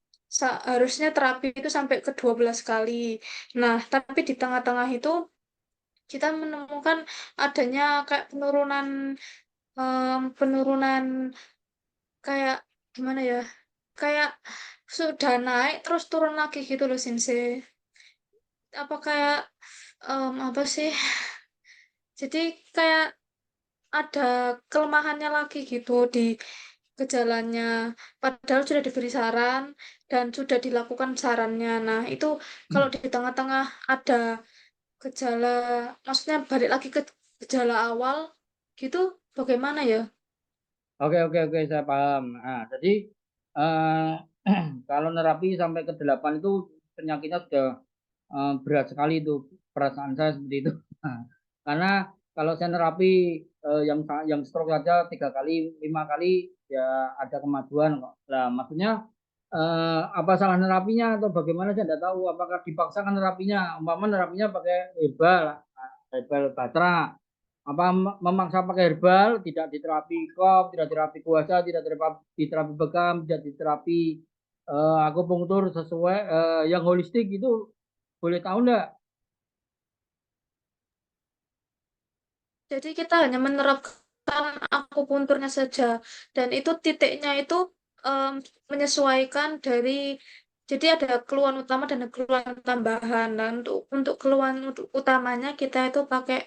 harusnya terapi itu sampai ke 12 kali. Nah, tapi di tengah-tengah itu kita menemukan adanya kayak penurunan kayak gimana ya? Kayak sudah naik terus turun lagi gitu loh, Sinse. Apa kayak apa sih? Jadi kayak ada kelemahannya lagi gitu di gejalanya. Padahal sudah diberi saran dan sudah dilakukan sarannya. Nah, itu kalau di tengah-tengah ada gejala, maksudnya balik lagi ke gejala awal, gitu, bagaimana ya? Oke, saya paham. Nah, jadi eh, kalau nerapi sampai ke-8 itu penyakitnya sudah berat sekali itu, perasaan saya seperti itu. Karena kalau saya nerapi yang stroke saja 3 kali, 5 kali ya ada kemajuan kok. Lah maksudnya apa salah nerapinya atau bagaimana saya tidak tahu. Apakah dipaksakan nerapinya? Umpama nerapinya pakai herbal batra, apa memaksa pakai herbal, tidak diterapi kop, tidak diterapi kuasa, tidak diterapi bekam, tidak diterapi akupunktur sesuai yang holistik itu boleh tahu enggak? Jadi kita hanya menerapkan akupunturnya saja, dan itu titiknya itu menyesuaikan dari Jadi ada keluhan utama dan ada keluhan tambahan. Nah, untuk keluhan utamanya kita itu pakai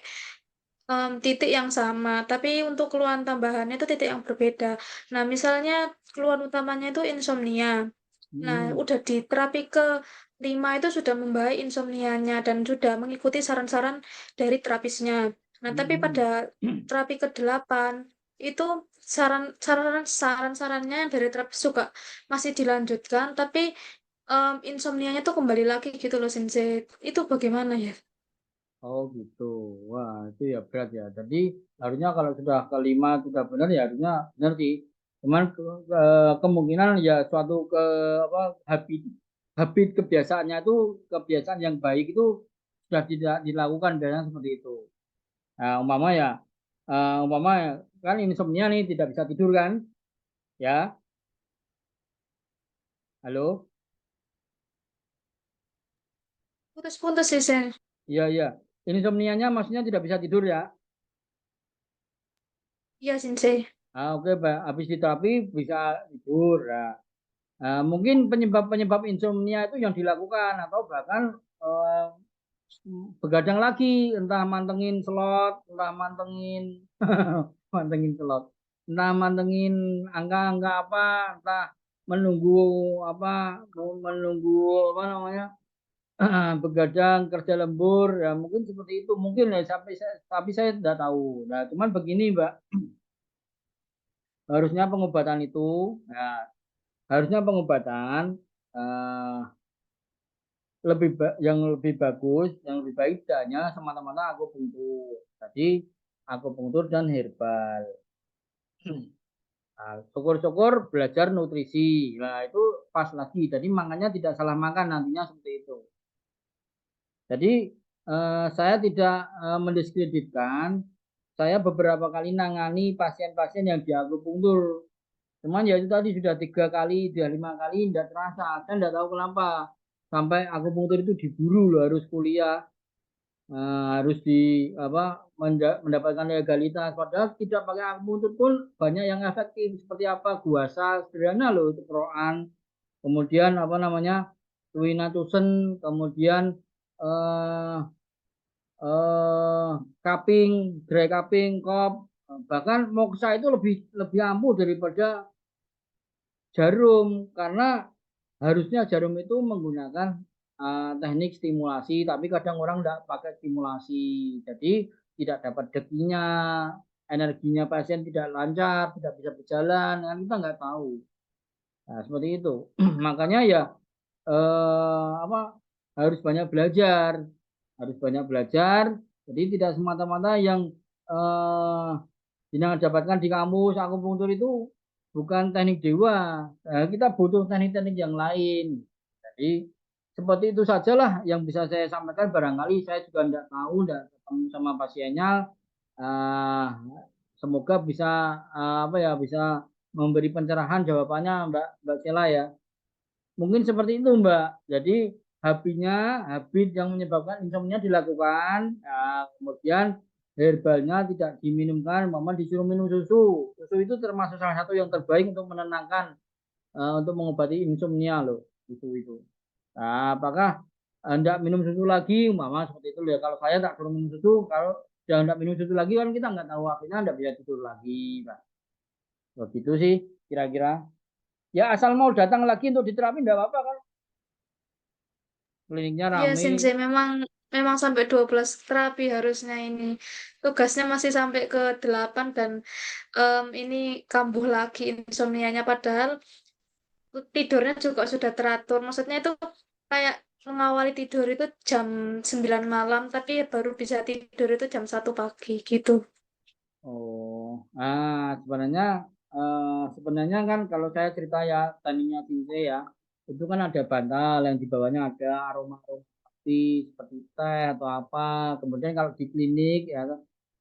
titik yang sama, tapi untuk keluhan tambahannya itu titik yang berbeda. Nah, misalnya keluhan utamanya itu insomnia. Nah, udah di terapi ke-5 itu sudah membahas insomnianya dan sudah mengikuti saran-saran dari terapisnya. Nah, tapi pada terapi ke-8 itu saran-sarannya yang dari terapis juga masih dilanjutkan, tapi insomnianya tuh kembali lagi gitu loh, Sensei. Itu bagaimana ya? Oh gitu. Wah, itu ya berat ya. Jadi harusnya kalau sudah ke-5 sudah benar ya harusnya benar sih. Cuman kemungkinan ya suatu apa habit habit kebiasaannya itu kebiasaan yang baik itu sudah tidak dilakukan biasanya seperti itu. Nah, umpama ya, kan insomnia nih tidak bisa tidur kan? Ya, halo. Putus-putus sih, Sen. Iya, iya. Insomnianya maksudnya tidak bisa tidur ya. Iya, Sensei. Oke, Pak. Habis diterapi bisa tidur. Mungkin penyebab-penyebab insomnia itu yang dilakukan atau bahkan eh, begadang lagi, entah mantengin slot, entah mantengin mantengin slot, entah mantengin angka-angka apa, entah menunggu apa, menunggu apa namanya begadang kerja lembur ya mungkin seperti itu mungkin ya tapi saya tidak tahu. Nah, cuman begini Mbak, harusnya pengobatan itu ya harusnya pengobatan eh, yang lebih bagus, yang lebih baik hanya semata-mata akupunktur. Tadi akupunktur dan herbal. Nah, syukur-syukur belajar nutrisi. Nah, itu pas lagi. Jadi makanya tidak salah makan nantinya seperti itu. Jadi saya tidak mendiskreditkan. Saya beberapa kali nangani pasien-pasien yang di akupunktur. Cuman ya itu tadi sudah 3 kali, sudah 5 kali tidak terasa. Saya tidak tahu kenapa. Sampai akupunktur itu diburu loh, harus kuliah, harus mendapatkan legalitas. Padahal tidak pakai akupunktur pun banyak yang efektif. Seperti apa? Guasa sederhana loh itu Quran. Kemudian apa namanya? Tuinatusen, kemudian eh, cupping, dry cupping, kop, bahkan moksa itu lebih lebih ampuh daripada jarum karena harusnya jarum itu menggunakan teknik stimulasi, tapi kadang orang tidak pakai stimulasi, jadi tidak dapat dekinya, energinya pasien tidak lancar, tidak bisa berjalan, kan kita nggak tahu. Nah, seperti itu. Makanya ya apa harus banyak belajar, harus banyak belajar. Jadi tidak semata-mata yang eh, yang dapatkan di kampus akupunktur itu bukan teknik dewa. Nah, kita butuh teknik-teknik yang lain. Jadi seperti itu sajalah yang bisa saya sampaikan. Barangkali saya juga tidak tahu, tidak ketemu sama pasiennya. Eh, Semoga bisa apa ya bisa memberi pencerahan jawabannya Mbak Cela ya. Mungkin seperti itu Mbak. Jadi habit yang menyebabkan insomnia dilakukan, nah, kemudian herbalnya tidak diminumkan, mama disuruh minum susu. Susu itu termasuk salah satu yang terbaik untuk menenangkan, untuk mengobati insomnia loh. Itu. Nah, apakah hendak minum susu lagi, mama seperti itu ya. Kalau saya tak suruh minum susu, kalau jangan hendak minum susu lagi kan kita nggak tahu akhirnya hendak bisa tidur lagi, Pak. Begitu sih kira-kira. Ya asal mau datang lagi untuk diterapi enggak apa-apa kan. Kliniknya Iya, rame. Sensei, memang memang sampai 12 terapi harusnya ini. Tugasnya masih sampai ke-8 dan ini kambuh lagi insomnianya padahal tidurnya juga sudah teratur. Maksudnya itu kayak mengawali tidur itu jam 9 malam, tapi baru bisa tidur itu jam 1 pagi gitu. Oh, sebenarnya kan kalau saya cerita ya tadinya Cincai ya, itu kan ada bantal yang di bawahnya ada aroma-aroma seperti teh atau apa. Kemudian kalau di klinik ya,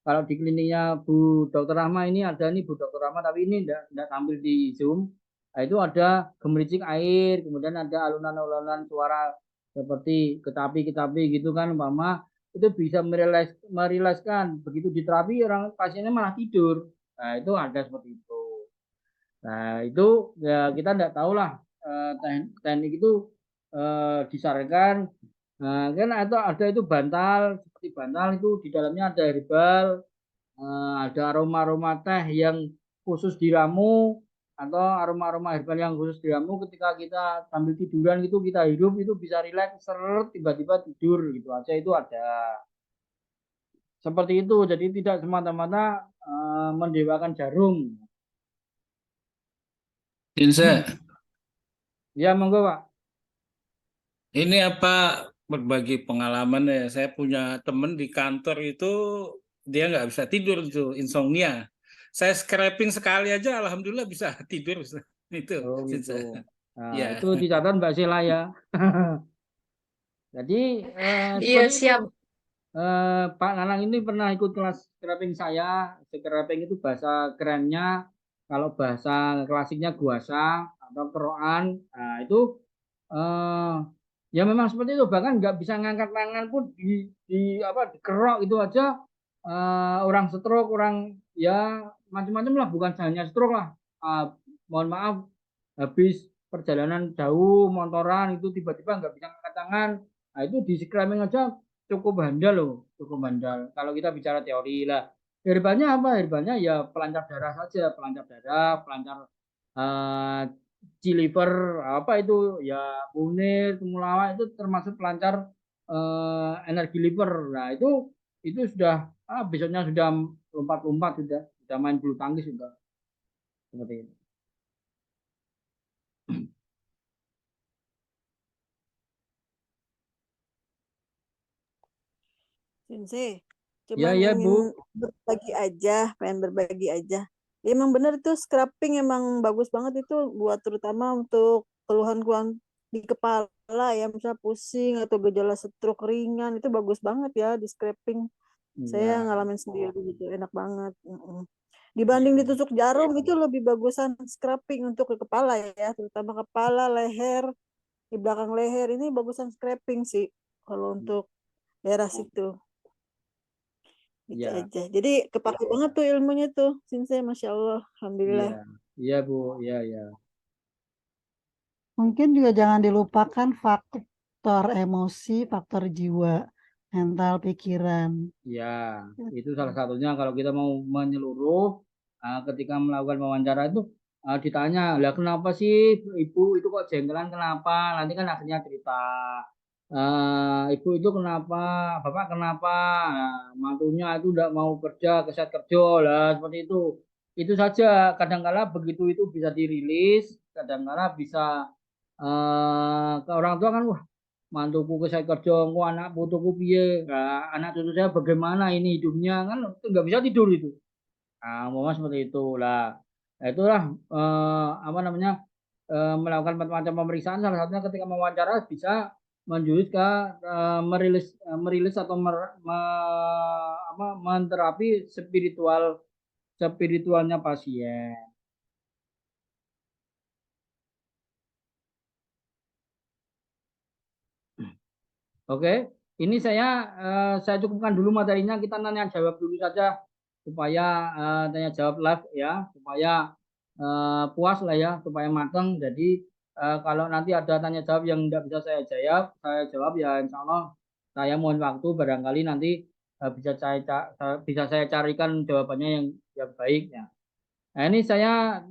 kalau di kliniknya Bu Dokter Rahma ini ada nih Bu Dokter Rahma, tapi ini enggak tampil di Zoom. Nah, itu ada gemericik air, kemudian ada alunan-alunan suara seperti ketapi-ketapi gitu kan, Mama itu bisa merilaskan begitu diterapi orang pasiennya malah tidur. Nah itu ada seperti itu. Nah itu ya kita tidak tahu lah teknik itu disarankan. Nah, kan ada itu bantal, seperti bantal itu di dalamnya ada herbal, ada aroma-aroma teh yang khusus diramu atau aroma-aroma herbal yang khusus diramu ketika kita sambil tiduran gitu kita hidup itu bisa rileks, seret tiba-tiba tidur gitu aja itu ada. Seperti itu, jadi tidak semata-mata mendewakan jarum. Sinse, Ya, monggo Pak. ini apa berbagi pengalaman ya. Saya punya temen di kantor itu dia nggak bisa tidur itu insomnia. Saya scraping sekali aja, alhamdulillah bisa tidur. Itu, Oh Sinse. gitu. Nah, Ya. itu dicatat Mbak Sela ya. Jadi Iya, seperti itu. siap. Pak Nanang ini pernah ikut kelas scraping saya. Scraping itu bahasa kerennya, kalau bahasa klasiknya guasa atau keroan. Nah, itu eh, ya memang seperti itu. Bahkan nggak bisa ngangkat tangan pun di apa dikerok itu aja. Orang stroke, orang ya macam-macam lah. Bukan hanya stroke lah. Mohon maaf, habis perjalanan jauh motoran itu tiba-tiba nggak bisa ngangkat tangan. Nah, itu di scraping aja cukup handal loh, cukup handal. Kalau kita bicara teori lah, herbalnya apa? Herbalnya ya pelancar darah saja, pelancar darah, pelancar uh, liver, apa itu ya kunir, temulawak itu termasuk pelancar energi liver. Nah itu sudah besoknya sudah lompat-lompat sudah main bulu tangkis sudah seperti itu. Sensei, Ya cuman ya ingin Bu. berbagi aja, pengen berbagi aja. Ya, emang bener itu scrubbing emang bagus banget itu buat terutama untuk keluhan-keluhan di kepala ya, misal pusing atau gejala stroke ringan itu bagus banget ya di scrubbing. Saya Ya, ngalamin sendiri gitu, enak banget. Dibanding ditusuk jarum itu lebih bagusan scrubbing untuk ke kepala ya, terutama kepala, leher, di belakang leher ini bagusan scrubbing sih kalau untuk daerah situ. Gitu ya, aja. Jadi kepake banget tuh ilmunya tuh, Sensei, Masya Allah. Alhamdulillah. iya, iya Bu, iya ya. Mungkin juga jangan dilupakan faktor emosi, faktor jiwa, mental, pikiran. Ya, itu salah satunya kalau kita mau menyeluruh ketika melakukan wawancara itu ditanya, lah kenapa sih ibu itu kok jengkelan kenapa? Nanti kan akhirnya cerita, ibu itu kenapa, bapak kenapa, mantunya itu tidak mau kerja, keset kerja lah seperti itu. Itu saja. Kadangkala begitu itu bisa dirilis, kadangkala bisa ke orang tua kan, wah mantuku ke saya kerja, aku anak putuku piye, nah, anak cucu saya bagaimana ini hidupnya kan nggak bisa tidur itu. Nah, mau seperti itu lah. Nah, itulah apa namanya melakukan macam-macam pemeriksaan. Salah satunya ketika mewawancara bisa menjurus ke merilis atau apa, menterapi spiritualnya pasien. Oke, ini saya cukupkan dulu materinya. Kita nanya jawab dulu saja supaya tanya jawab live ya, supaya puas lah ya, supaya matang. Jadi kalau nanti ada tanya jawab yang tidak bisa saya jawab ya insya Allah saya mohon waktu barangkali nanti bisa saya carikan jawabannya yang baik ya. Nah ini saya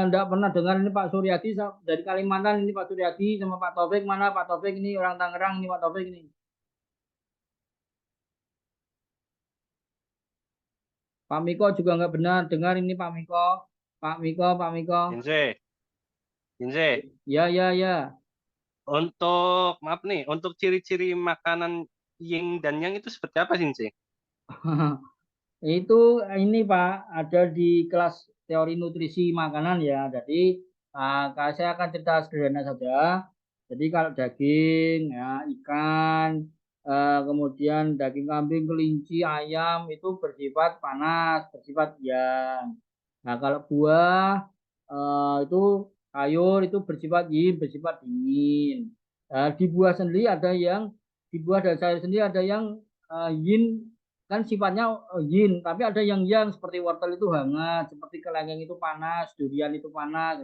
tidak pernah dengar ini Pak Suryadi dari Kalimantan ini Pak Suryadi sama Pak Taufik, mana Pak Taufik ini orang Tangerang ini Pak Taufik ini. Pak Miko juga nggak benar dengar ini Pak Miko. Pak Miko, Pak Miko. Inze, Ya, ya, ya. untuk maaf nih, untuk ciri-ciri makanan yin dan yang itu seperti apa sih, Inze? Itu ini Pak, ada di kelas teori nutrisi makanan ya. Jadi saya akan cerita sederhana saja. Jadi kalau daging, ya, ikan, kemudian daging kambing, kelinci, ayam itu bersifat panas, bersifat yang. Nah kalau buah itu sayur itu bersifat yin, bersifat dingin. Di buah sendiri ada yang di buah dan sayur sendiri ada yang yin kan sifatnya yin, tapi ada yang seperti wortel itu hangat, seperti kelengkeng itu panas, durian itu panas.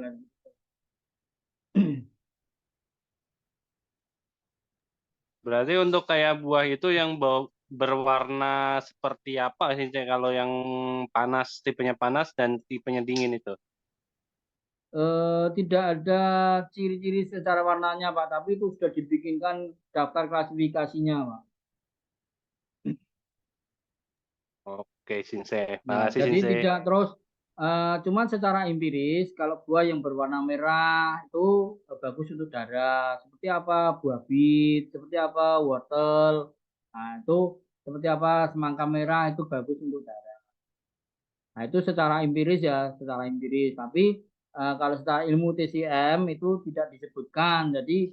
Berarti untuk kayak buah itu yang berwarna seperti apa sih Cek, kalau yang panas, tipenya panas dan tipenya dingin itu? Tidak ada ciri-ciri secara warnanya Pak, tapi itu sudah dibikinkan daftar klasifikasinya Pak. Oke, Sensei. Ya, Makasih, jadi Sensei. tidak terus, cuman secara empiris kalau buah yang berwarna merah itu bagus untuk darah. Seperti apa buah bit, seperti apa wortel, nah itu seperti apa semangka merah itu bagus untuk darah. Nah itu secara empiris ya, secara empiris. Tapi kalau secara ilmu TCM itu tidak disebutkan. Jadi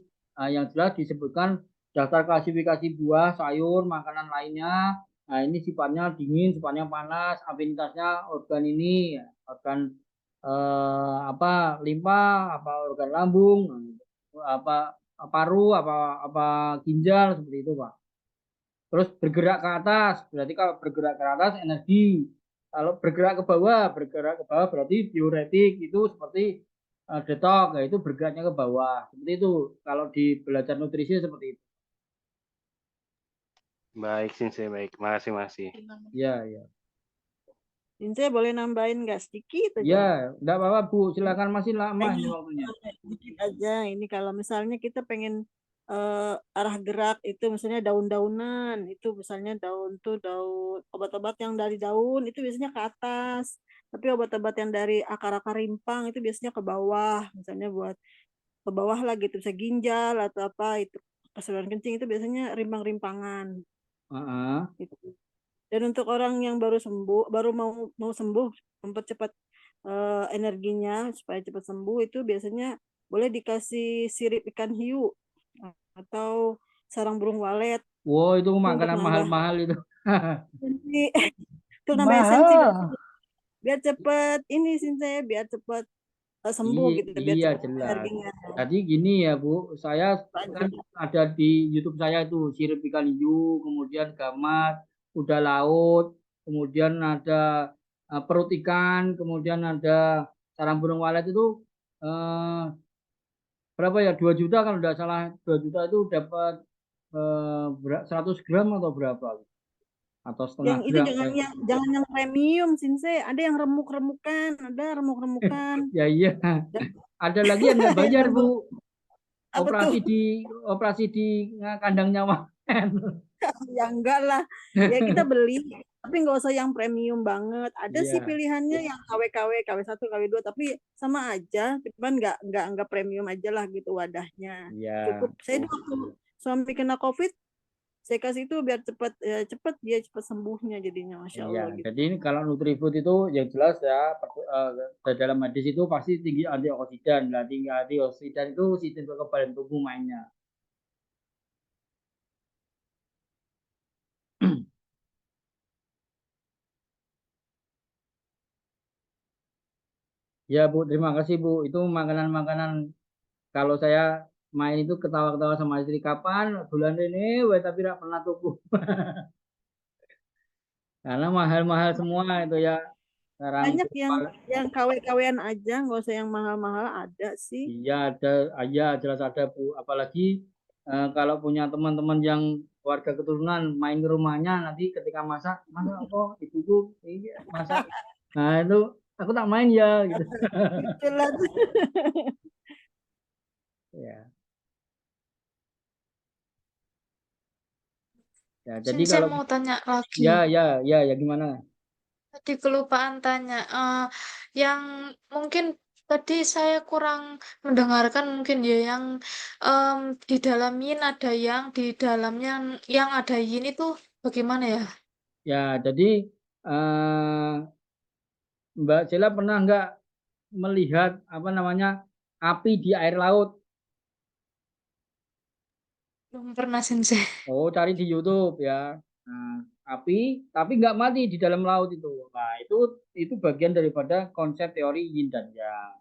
yang jelas disebutkan daftar klasifikasi buah, sayur, makanan lainnya. Nah ini sifatnya dingin, sifatnya panas, afinitasnya organ ini, ya, organ apa limpa, apa organ lambung, apa paru, apa ginjal seperti itu Pak. Terus bergerak ke atas, berarti kalau bergerak ke atas energi. Kalau bergerak ke bawah berarti diuretik itu seperti detok, yaitu bergeraknya ke bawah. Seperti itu. Kalau di belajar nutrisi seperti itu. Baik, Sensei, baik. Makasih. Ya, ya. Sensei boleh nambahin nggak sedikit aja? Ya, enggak apa-apa Bu, silakan masih lama ini Pengen waktunya. sedikit aja. Ini kalau misalnya kita pengen arah gerak itu misalnya daun-daunan, itu misalnya daun tuh daun obat-obat yang dari daun itu biasanya ke atas. Tapi obat-obat yang dari akar-akar rimpang itu biasanya ke bawah. Misalnya buat ke bawah lah gitu, bisa ginjal atau apa itu saluran kencing itu biasanya rimpang-rimpangan Heeh. gitu. Dan untuk orang yang baru sembuh, baru mau sembuh, mempercepat energinya supaya cepat sembuh itu biasanya boleh dikasih sirip ikan hiu atau sarang burung walet Wow, itu itu untuk makanan nambah mahal-mahal itu. esensi, untuk nambah esensi biar cepat ini sih saya biar cepat sembuh Iya, gitu, biar iya cepat jelas. energinya. Tadi gini ya Bu, saya kan ada di YouTube saya itu sirip ikan hiu, kemudian gamat, kuda laut, kemudian ada perut ikan, kemudian ada sarang burung walet itu eh, berapa ya? 2 juta kalau tidak salah, 2 juta itu dapat 100 gram atau berapa? Atau setengah Yang itu gram. jangan yang premium Sinse, ada yang remuk-remukan, ada remuk-remukan. Ya iya. Ada lagi yang nggak bayar Bu. Apa tuh? Operasi di kandang nyawa. Ya enggak lah, ya kita beli tapi nggak usah yang premium banget. Ada sih Iya. pilihannya yang KW-KW, KW1, KW2, tapi sama aja, cuman nggak premium aja lah gitu wadahnya. Iya. Cukup saya waktu suami kena COVID, saya kasih itu biar cepat dia cepat sembuhnya jadinya, masya Iya, Allah gitu. jadi ini kalau Nutrifood itu yang jelas ya dalam hadis itu pasti tinggi antioksidan. Nah, tinggi antioksidan itu sistem kekebalan tubuh mainnya. Ya Bu, terima kasih Bu. Itu makanan-makanan kalau saya main itu ketawa-ketawa sama istri kapan bulan ini, weh, tapi tidak pernah tuku. Karena mahal-mahal semua itu ya. Sekarang Banyak yang KW-KW-an aja, nggak usah yang mahal-mahal, ada sih. iya ada, ya jelas ada Bu. Apalagi kalau punya teman-teman yang keluarga keturunan main ke rumahnya nanti ketika masak kok ibuku iya, masak. Nah itu aku tak main ya gitu. Itulah. Ya. Ya, jadi Saya kalau mau tanya lagi. ya gimana? Tadi kelupaan tanya. Yang mungkin tadi saya kurang mendengarkan mungkin ya yang di dalam yin ada yang di dalamnya yang ada yin itu bagaimana ya? Ya, jadi Mbak Cela pernah nggak melihat apa namanya api di air laut? Belum pernah sensei. Oh, cari di YouTube ya. Nah, api tapi nggak mati di dalam laut itu. Nah, itu bagian daripada konsep teori yin dan yang.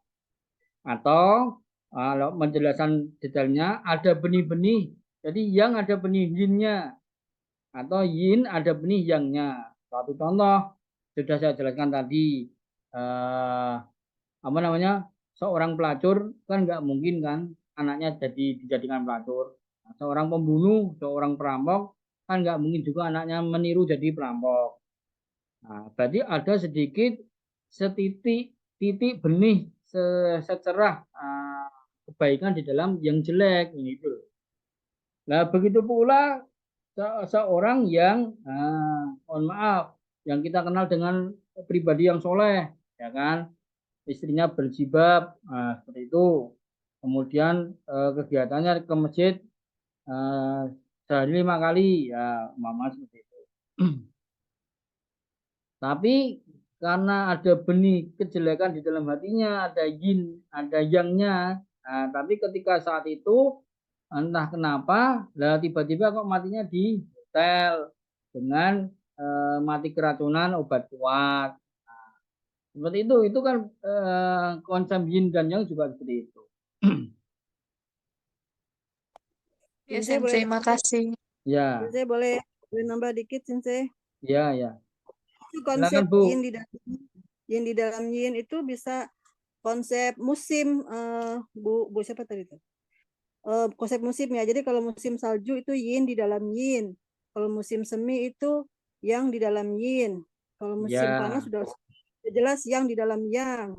Atau kalau penjelasan detailnya ada benih-benih. Jadi yang ada benih yinnya atau yin ada benih yangnya. Suatu contoh sudah saya jelaskan tadi. Apa namanya? Seorang pelacur kan nggak mungkin kan anaknya dijadikan pelacur. Seorang pembunuh, seorang perampok, kan nggak mungkin juga anaknya meniru jadi perampok. Nah, berarti ada sedikit titik benih secerah kebaikan di dalam yang jelek gitu. Nah, begitu pula seorang yang mohon maaf, yang kita kenal dengan pribadi yang soleh, ya kan, istrinya berjilbab, seperti itu. Kemudian kegiatannya ke masjid sehari 5 kali, ya mama seperti itu. Tapi karena ada benih kejelekan di dalam hatinya, ada yin, ada yangnya. Nah, tapi ketika saat itu entah kenapa, lah tiba-tiba kok matinya di hotel dengan mati keracunan obat kuat. Nah, seperti itu kan konsep yin dan yang juga seperti itu. Ya, Sensei boleh Sensei, makasih. Ya, Sensei boleh nambah dikit Sensei. ya, ya. Itu Silakan konsep Bu. yin di dalam yin itu bisa konsep musim Bu siapa tadi itu? Konsep musim ya. Jadi kalau musim salju itu yin di dalam yin. Kalau musim semi itu yang di dalam yin. Kalau musim Ya, panas sudah jelas yang di dalam yang.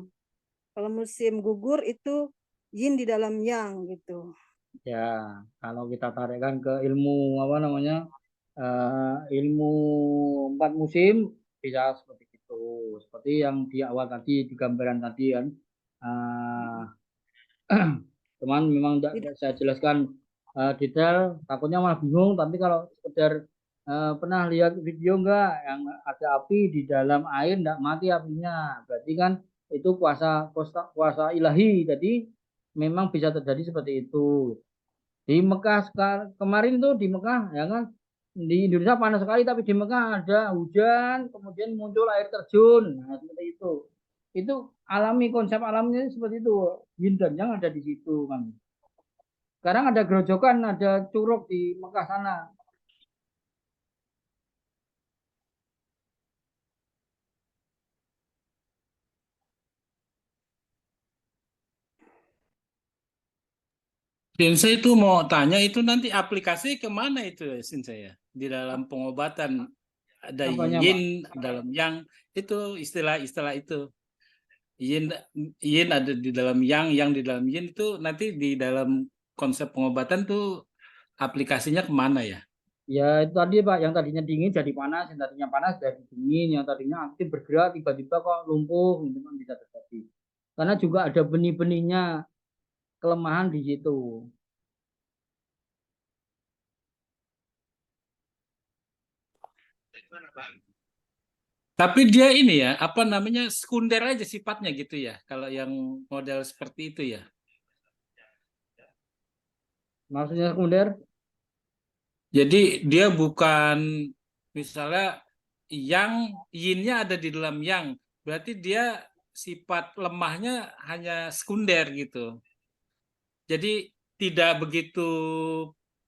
Kalau musim gugur itu yin di dalam yang gitu. ya. Kalau kita tarikkan ke ilmu apa namanya, ilmu 4 musim bisa seperti itu. Seperti yang di awal tadi di gambaran tadi kan. Cuman memang tidak saya jelaskan detail, takutnya malah bingung. Tapi kalau sekedar pernah lihat video enggak yang ada api di dalam air enggak mati apinya, berarti kan itu kuasa ilahi. Jadi memang bisa terjadi seperti itu. Di Mekah kemarin tuh di Mekah ya kan, di Indonesia panas sekali tapi di Mekah ada hujan kemudian muncul air terjun. Nah, seperti itu. Itu alami, konsep alamnya seperti itu. Yin dan yang ada di situ kan. Sekarang ada gerojokan, ada curug di Mekah sana. Sensei itu mau tanya itu nanti aplikasi kemana itu Sensei ya? Di dalam pengobatan ada Apanya, Pak? yin dalam yang itu istilah-istilah itu. Yin yin ada di dalam yang di dalam yin itu nanti di dalam konsep pengobatan tuh aplikasinya kemana ya? Ya itu tadi Pak, yang tadinya dingin jadi panas, yang tadinya panas jadi dingin, yang tadinya aktif bergerak tiba-tiba kok lumpuh, itu kan bisa terjadi. Karena juga ada benih-benihnya kelemahan di situ. Tapi dia ini ya, apa namanya, sekunder aja sifatnya gitu ya, kalau yang model seperti itu ya. Maksudnya sekunder? Jadi dia bukan misalnya yang yin-nya ada di dalam yang, berarti dia sifat lemahnya hanya sekunder gitu. Jadi tidak begitu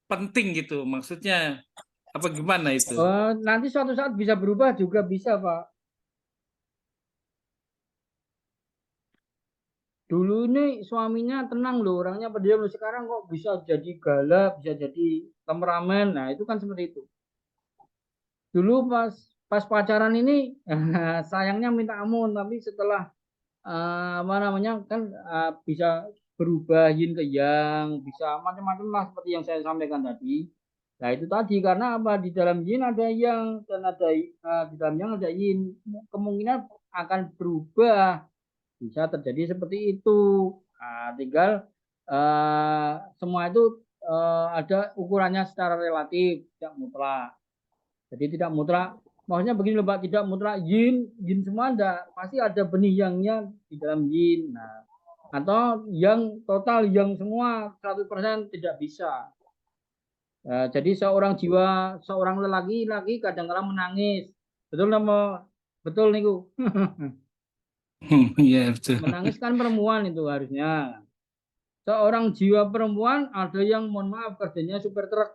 penting gitu, maksudnya apa gimana itu? Nanti suatu saat bisa berubah juga bisa Pak. Dulu ini suaminya tenang loh, orangnya pendiam loh. Sekarang kok bisa jadi galak, bisa jadi temperamen. Nah itu kan seperti itu. Dulu pas pacaran ini sayangnya minta ampun, tapi setelah apa namanya kan bisa berubah yin ke yang, bisa macam-macam lah seperti yang saya sampaikan tadi. Nah itu tadi karena apa, di dalam yin ada yang dan ada di dalam yang ada yin, kemungkinan akan berubah, bisa terjadi seperti itu. Nah, tinggal semua itu ada ukurannya secara relatif, tidak mutlak. Jadi tidak mutlak. Maksudnya begini loh Pak, tidak mutlak yin semua ada, pasti ada benih yangnya di dalam yin. Nah, atau yang total yang semua 100% tidak bisa. Jadi seorang lelaki lagi kadang-kadang menangis. Betul nama betul niku. Iya betul. Menangis kan perempuan itu harusnya. Seorang jiwa perempuan ada yang mohon maaf kerjanya super truk.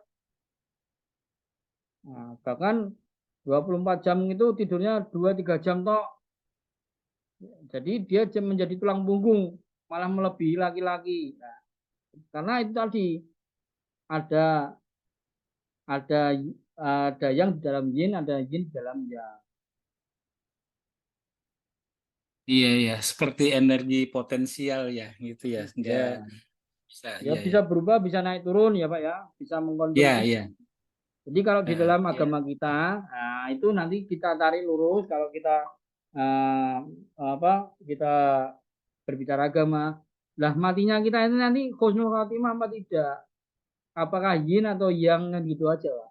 Nah, bahkan 24 jam itu tidurnya 2-3 jam tok. Jadi dia menjadi tulang punggung, malah melebihi laki-laki. Nah, karena itu tadi ada ada ada yang di dalam yin, ada yin di dalam yang. Iya, iya, seperti energi potensial ya, gitu ya. Enggak Ya, bisa, ya iya, bisa iya. berubah, bisa naik turun ya Pak ya, bisa Iya, mengkonsumsi. iya. Jadi kalau di dalam Iya. agama kita, nah, itu nanti kita tarik lurus kalau kita eh, apa kita berbicara agama. Lah matinya kita ini nanti husnul khotimah apa tidak? Apakah yin atau yang kan gitu aja, Pak.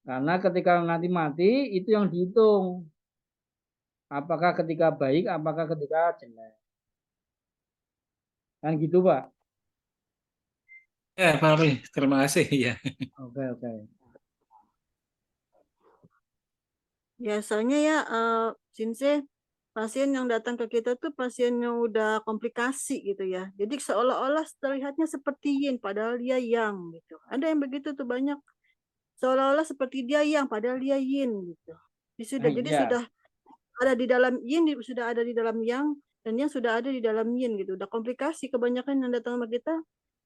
Karena ketika nanti mati itu yang dihitung. Apakah ketika baik, apakah ketika jelek. Kan gitu, Pak. Ya, Pak Ari, terima kasih ya. Oke, oke. Biasanya ya, Sinse, pasien yang datang ke kita tuh pasien yang udah komplikasi gitu ya. Jadi seolah-olah terlihatnya seperti yin, padahal dia yang gitu. Ada yang begitu tuh banyak. Seolah-olah seperti dia yang, padahal dia yin gitu. Jadi Iya. sudah ada di dalam yin, sudah ada di dalam yang, dan yang sudah ada di dalam yin gitu. Udah komplikasi, kebanyakan yang datang sama kita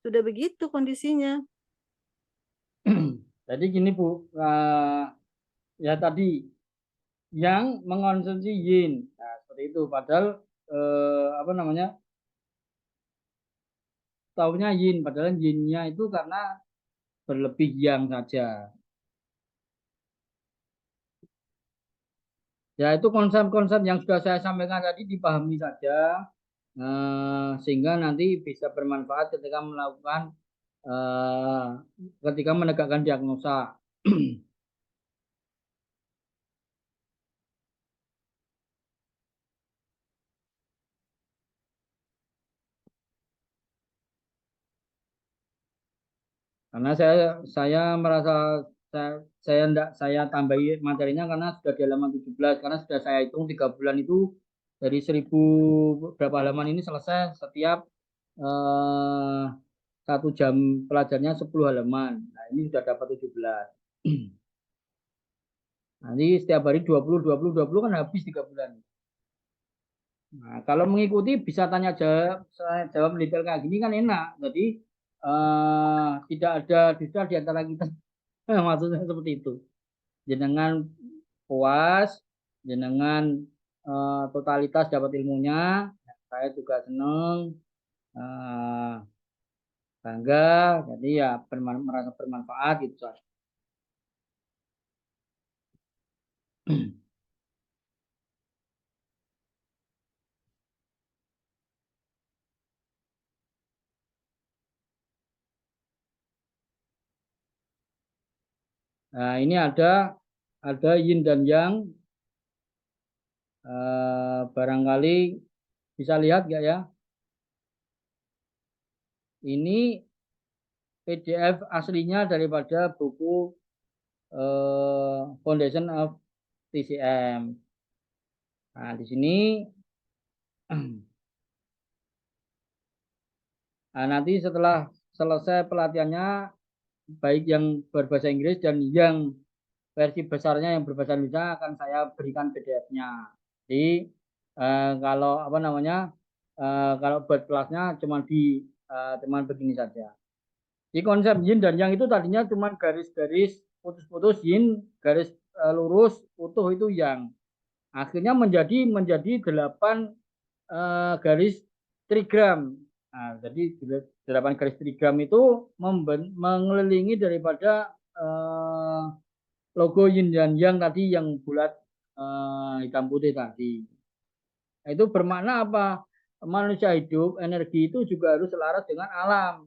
sudah begitu kondisinya. Jadi gini Bu, ya tadi yang mengonsumsi yin, nah, seperti itu. Padahal apa namanya, taunya yin, padahal yinnya itu karena berlebih yang saja. Ya itu konsep-konsep yang sudah saya sampaikan tadi dipahami saja, sehingga nanti bisa bermanfaat ketika melakukan eh, ketika menegakkan diagnosa. Karena saya merasa saya tambahi materinya karena sudah di halaman 17, karena sudah saya hitung 3 bulan itu dari 1000 berapa halaman ini selesai setiap eh, 1 jam pelajarnya 10 halaman. Nah, ini sudah dapat 17. Nanti setiap hari 20 kan habis 3 bulan. Nah, kalau mengikuti bisa tanya jawab, saya jawab detail kayak gini kan enak. Jadi tidak ada dusta di antara kita. Maksudnya seperti itu. Jenengan puas, jenengan totalitas dapat ilmunya, saya juga senang, bangga, jadi ya merasa bermanfaat gitu. Nah, ini ada yin dan yang, barangkali bisa lihat nggak ya? Ini PDF aslinya daripada buku Foundation of TCM. Nah, di sini nah, nanti setelah selesai pelatihannya, baik yang berbahasa Inggris dan yang versi besarnya yang berbahasa Indonesia akan saya berikan PDF-nya. Jadi kalau apa namanya, kalau buat kelasnya cuma begini saja. Di konsep yin dan yang itu tadinya cuma garis-garis putus-putus yin, garis lurus utuh itu yang. Akhirnya menjadi 8 garis trigram. Nah, jadi 8 garis trigram itu mengelilingi daripada logo yin dan yang tadi yang bulat hitam putih tadi. Nah, itu bermakna apa? Manusia hidup, energi itu juga harus selaras dengan alam.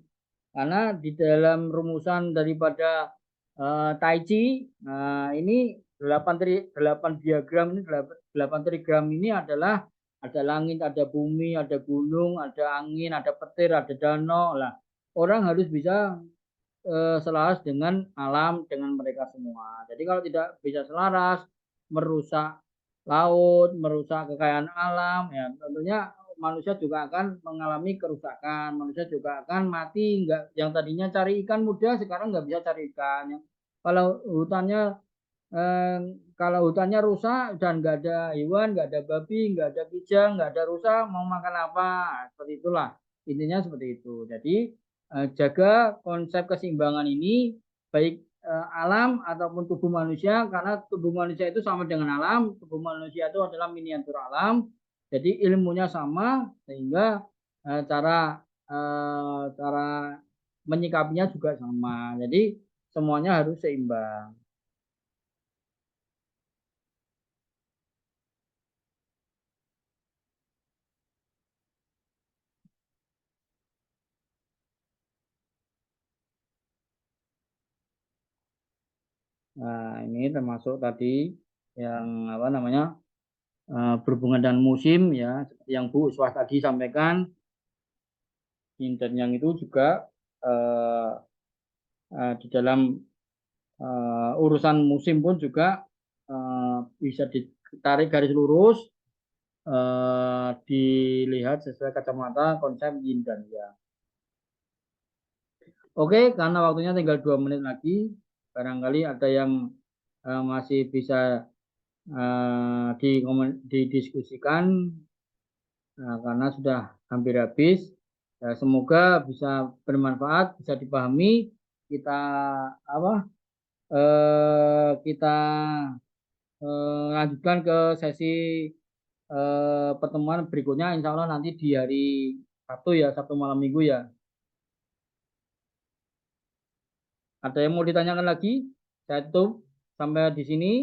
Karena di dalam rumusan daripada Tai Chi, ini 8 diagram ini, 8 trigram ini adalah ada langit, ada bumi, ada gunung, ada angin, ada petir, ada danau. Lah, orang harus bisa selaras dengan alam, dengan mereka semua. Jadi kalau tidak bisa selaras, merusak laut, merusak kekayaan alam, ya tentunya manusia juga akan mengalami kerusakan. Manusia juga akan mati. Enggak, yang tadinya cari ikan mudah sekarang nggak bisa cari ikan. Kalau hutannya eh, kalau hutannya rusak dan nggak ada hewan, nggak ada babi, nggak ada kijang, nggak ada rusa, mau makan apa? Seperti itulah. Intinya seperti itu. Jadi jaga konsep keseimbangan ini baik alam ataupun tubuh manusia, karena tubuh manusia itu sama dengan alam, tubuh manusia itu adalah miniatur alam. Jadi ilmunya sama, sehingga cara menyikapinya juga sama. Jadi semuanya harus seimbang. Nah, ini termasuk tadi yang apa namanya berhubungan dengan musim ya, seperti yang Bu Uswah tadi sampaikan. Yin dan yang itu juga di dalam urusan musim pun juga bisa ditarik garis lurus, dilihat sesuai kacamata konsep yin dan yang. Oke, karena waktunya tinggal 2 menit lagi, barangkali ada yang masih bisa didiskusikan karena sudah hampir habis. Ya, semoga bisa bermanfaat, bisa dipahami. Kita kita lanjutkan ke sesi pertemuan berikutnya, insya Allah nanti di hari Sabtu ya, Sabtu malam minggu ya. Ada yang mau ditanyakan lagi? Saya tutup sampai di sini.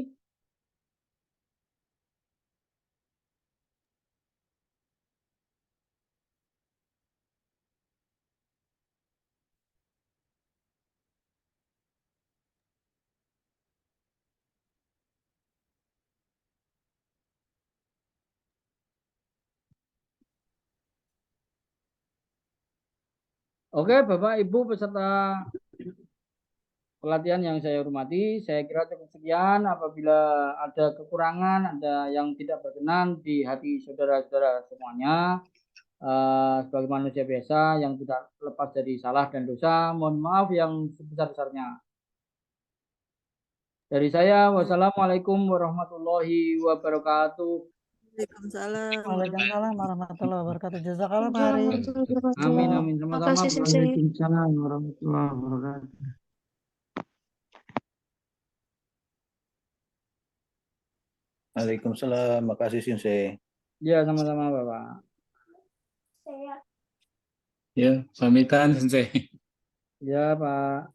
Oke, Bapak Ibu peserta pelatihan yang saya hormati, saya kira cukup sekian. Apabila ada kekurangan, ada yang tidak berkenan di hati saudara-saudara semuanya, sebagai manusia biasa yang tidak lepas dari salah dan dosa, mohon maaf yang sebesar-besarnya. Dari saya, wassalamualaikum warahmatullahi wabarakatuh. Waalaikumsalam. Waalaikumsalam warahmatullahi wabarakatuh. Jazakallah Pak Hari. Amin, amin. Terima Sama-sama. kasih, Sensei. Waalaikumsalam warahmatullahi wabarakatuh. Waalaikumsalam, makasih Sensei. Ya, sama-sama Bapak. Ya, pamitan Sensei. Ya, Pak.